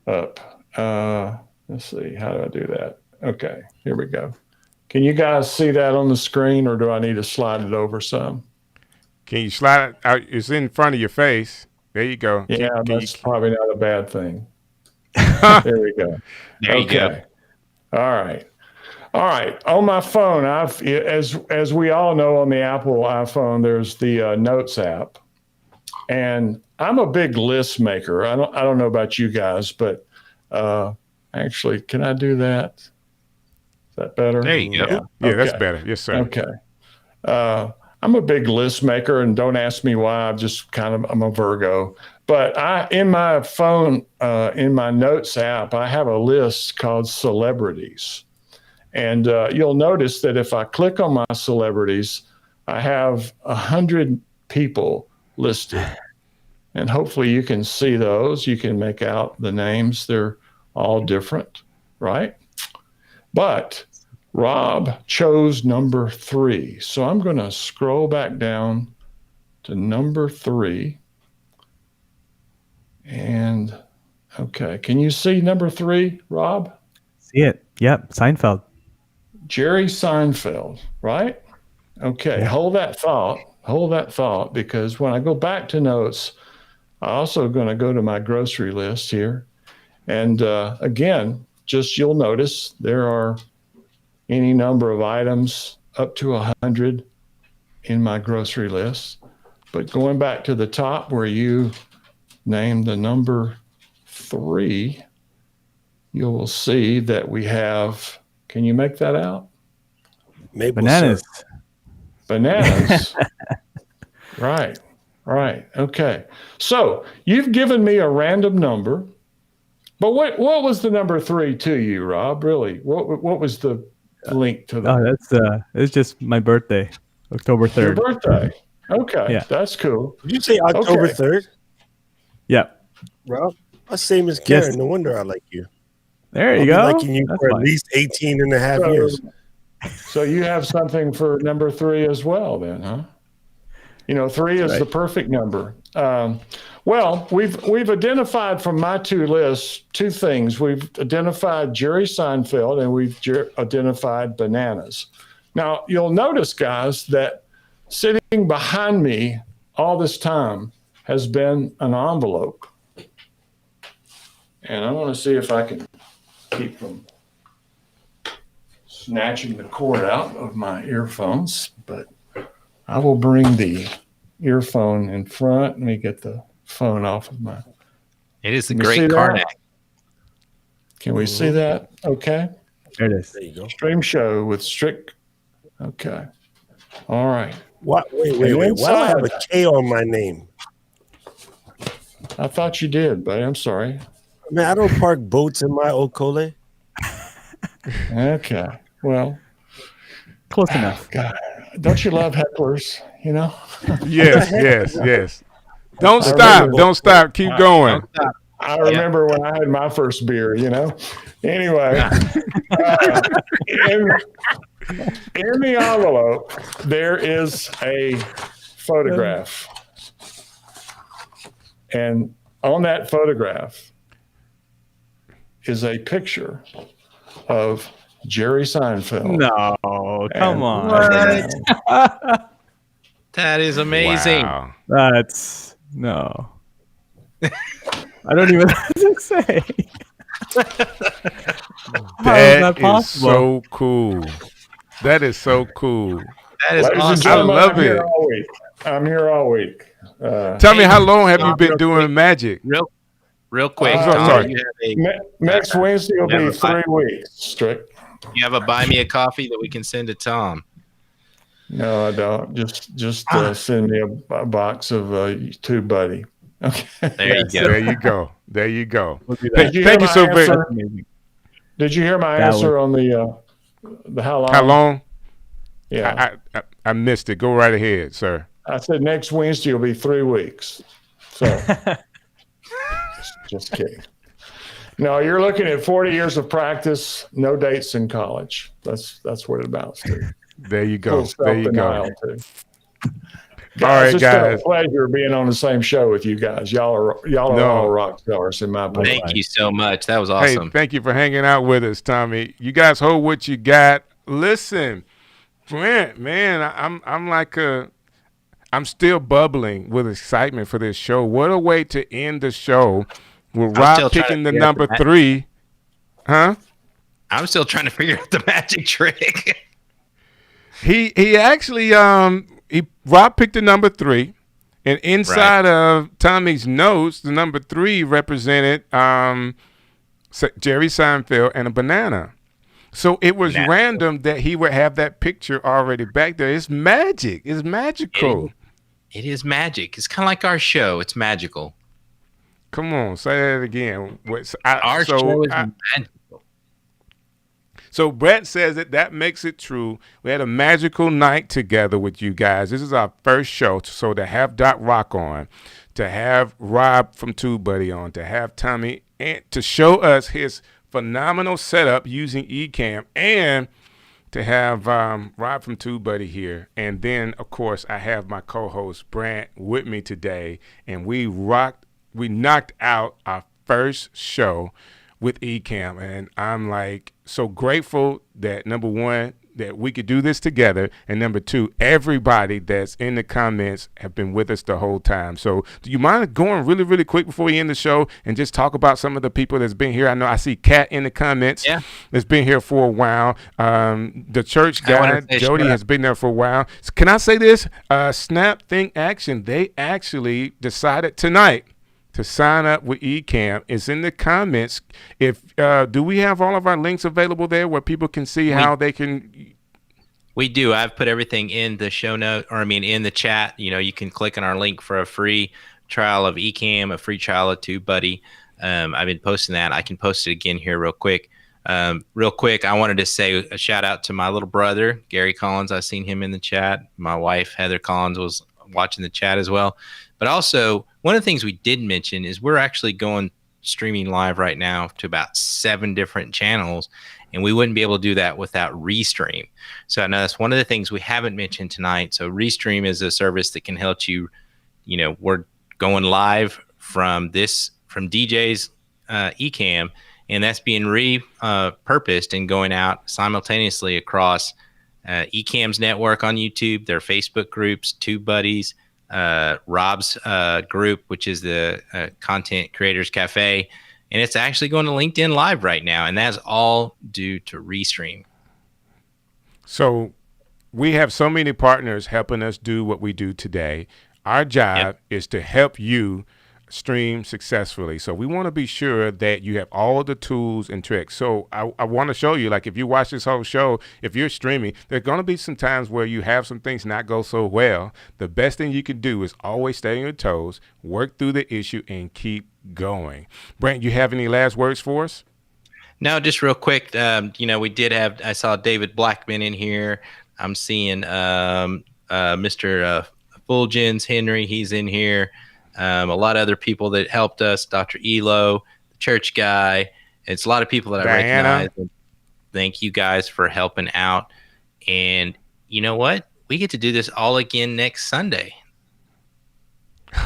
up. Let's see. How do I do that? Okay. Here we go. Can you guys see that on the screen, or do I need to slide it over some? Can you slide it out? It's in front of your face. There you go. That's probably not a bad thing. There we go. There you go. All right. On my phone, as we all know, on the Apple iPhone, there's the Notes app, and I'm a big list maker. I don't know about you guys, but actually, can I do that? Is that better? There you go. Yeah, that's better. Yes, sir. Okay. I'm a big list maker, and don't ask me why. I'm a Virgo. But in my phone, in my Notes app, I have a list called celebrities. And you'll notice that if I click on my celebrities, I have 100 people listed. And hopefully you can see those. You can make out the names. They're all different, right? But Rob chose number 3. So I'm going to scroll back down to number 3. And, okay, can you see number 3, Rob? See it. Yep. Seinfeld. Jerry Seinfeld, right? Okay, yeah. Hold that thought, because when I go back to notes, I'm also going to go to my grocery list here. And again, you'll notice there are any number of items up to 100 in my grocery list. But going back to the top where you named the number 3, you will see that we have, can you make that out? Maple bananas. syrup. Bananas. Right. Okay. So you've given me a random number, but what was the number 3 to you, Rob? Really? What was the link to that? Oh, it's just my birthday, October 3rd. Your birthday. Okay. Yeah. That's cool. Did you say October 3rd? Yeah. Well, that's same as Karen. Yes. No wonder I like you. There you I'll go. be liking you for at least 18 and a half years. So you have something for number 3 as well then, huh? 3 is the perfect number. Well, we've identified from my 2 lists 2 things. We've identified Jerry Seinfeld and we've identified bananas. Now, you'll notice, guys, that sitting behind me all this time has been an envelope. And I want to see if I can keep from snatching the cord out of my earphones, but I will bring the earphone in front. Let me get the phone off of my. It is a Can we great see that? Karnak. Can we see that? Okay. There it is. There you go. Stream show with Strick. Okay. All right. What? Wait. Why do I have a K on my name? I thought you did, but I'm sorry. Man, I don't park boats in my Okole. Okay. Well, Close enough. God, don't you love hecklers? You know? Yes. Don't I stop. remember- Don't stop. Keep going. I remember when I had my first beer, you know? Anyway, in the envelope, there is a photograph. And on that photograph is a picture of Jerry Seinfeld. No, come on. That is amazing. Wow. That's no. I don't even know what to say. How is that That is possible? so cool. That is so cool. That is Ladies and awesome. gentlemen, I love I'm here it. all week. I'm here all week. Tell me, how long have you been doing magic? Real quick. I'm Tom, sorry. Next Wednesday will Never be 3 mind. weeks, Strick. You have a buy me a coffee that we can send to Tom. No, I don't. Just send me a box of TubeBuddy. Okay. There you go. There you go. There you go. We'll do Thank, that. thank you so very answer? Amazing. Did you hear my That answer on the how long? How long? Yeah, I missed it. Go right ahead, sir. I said next Wednesday will be 3 weeks. So just kidding. No, you're looking at 40 years of practice, no dates in college. That's what it amounts to. There you go. Little There you go. self-denial, too. All right, it's guys. been a pleasure being on the same show with you guys. Y'all are No. all rock stars in my book. Thank you so much. That was Hey, awesome. thank you for hanging out with us, Tommy. You guys hold what you got. Listen, Brent, man, I'm still bubbling with excitement for this show. What a way to end the show with I'm still Rob trying to picking the figure out number the 3. Huh? I'm still trying to figure out the magic trick. He actually Rob picked the number 3, and inside of Tommy's notes, the number 3 represented Jerry Seinfeld and a banana. So it was random that he would have that picture already back there. It's magic. It's magical. It is magic. It's kind of like our show. It's magical. Come on, say that again. Our show is magical. So Brett says that makes it true. We had a magical night together with you guys. This is our first show. So to have Doc Rock on, to have Rob from TubeBuddy on, to have Tommy, and to show us his phenomenal setup using Ecamm, and to have Rob from TubeBuddy here. And then, of course, I have my co-host Brant with me today, and we knocked out our first show with Ecamm, and I'm like so grateful that number one, that we could do this together, and number two, everybody that's in the comments have been with us the whole time. So do you mind going really, really quick before we end the show and just talk about some of the people that's been here? I know I see Kat in the comments. Yeah. That's been here for a while. The church guy, Jody, has been there for a while. Can I say this? Snap Think Action, they actually decided tonight to sign up with Ecamm. It's in the comments. If do we have all of our links available there where people can see how they can? We do. I've put everything in the show note, in the chat. You know, you can click on our link for a free trial of Ecamm, a free trial of TubeBuddy. I've been posting that. I can post it again here real quick. I wanted to say a shout out to my little brother, Gary Collins. I've seen him in the chat. My wife, Heather Collins, was watching the chat as well. But also, one of the things we did mention is we're actually going streaming live right now to about 7 different channels, and we wouldn't be able to do that without Restream. So I know that's one of the things we haven't mentioned tonight. So Restream is a service that can help you. You know, we're going live from DJ's Ecamm, and that's being repurposed and going out simultaneously across Ecamm's network on YouTube, their Facebook groups, TubeBuddies, Rob's group, which is the Content Creators Cafe. And it's actually going to LinkedIn Live right now. And that's all due to Restream. So we have so many partners helping us do what we do today. Our job is to help you stream successfully. So we want to be sure that you have all the tools and tricks. So I want to show you, like, if you watch this whole show, if you're streaming, there's going to be some times where you have some things not go so well. The best thing you can do is always stay on your toes, work through the issue, and keep going. Brant, you have any last words for us? No, just real quick. We did have, I saw David Blackman in here. I'm seeing Mr. Fulgens, Henry, he's in here. A lot of other people that helped us, Dr. Elo, the church guy. It's a lot of people that Diana. I recognize. Thank you guys for helping out. And you know what? We get to do this all again next Sunday.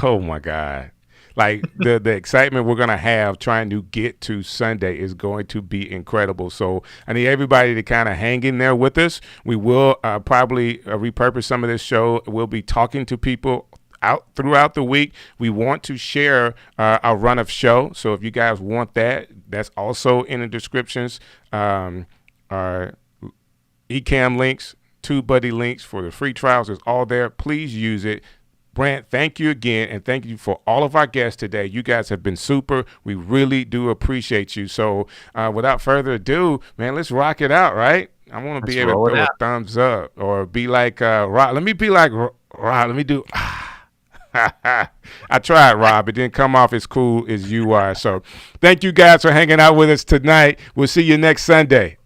Oh my God. Like the excitement we're going to have trying to get to Sunday is going to be incredible. So I need everybody to kind of hang in there with us. We will probably repurpose some of this show. We'll be talking to people out throughout the week. We want to share our run of show. So if you guys want that, that's also in the descriptions. Our Ecamm links, TubeBuddy links for the free trials is all there. Please use it. Brant, thank you again, and thank you for all of our guests today. You guys have been super. We really do appreciate you. So without further ado, man, let's rock it out, right? I want to be able to throw a thumbs up or be like Rob. Let me be like Rob. Let me do I tried, Rob. It didn't come off as cool as you are. So thank you guys for hanging out with us tonight. We'll see you next Sunday.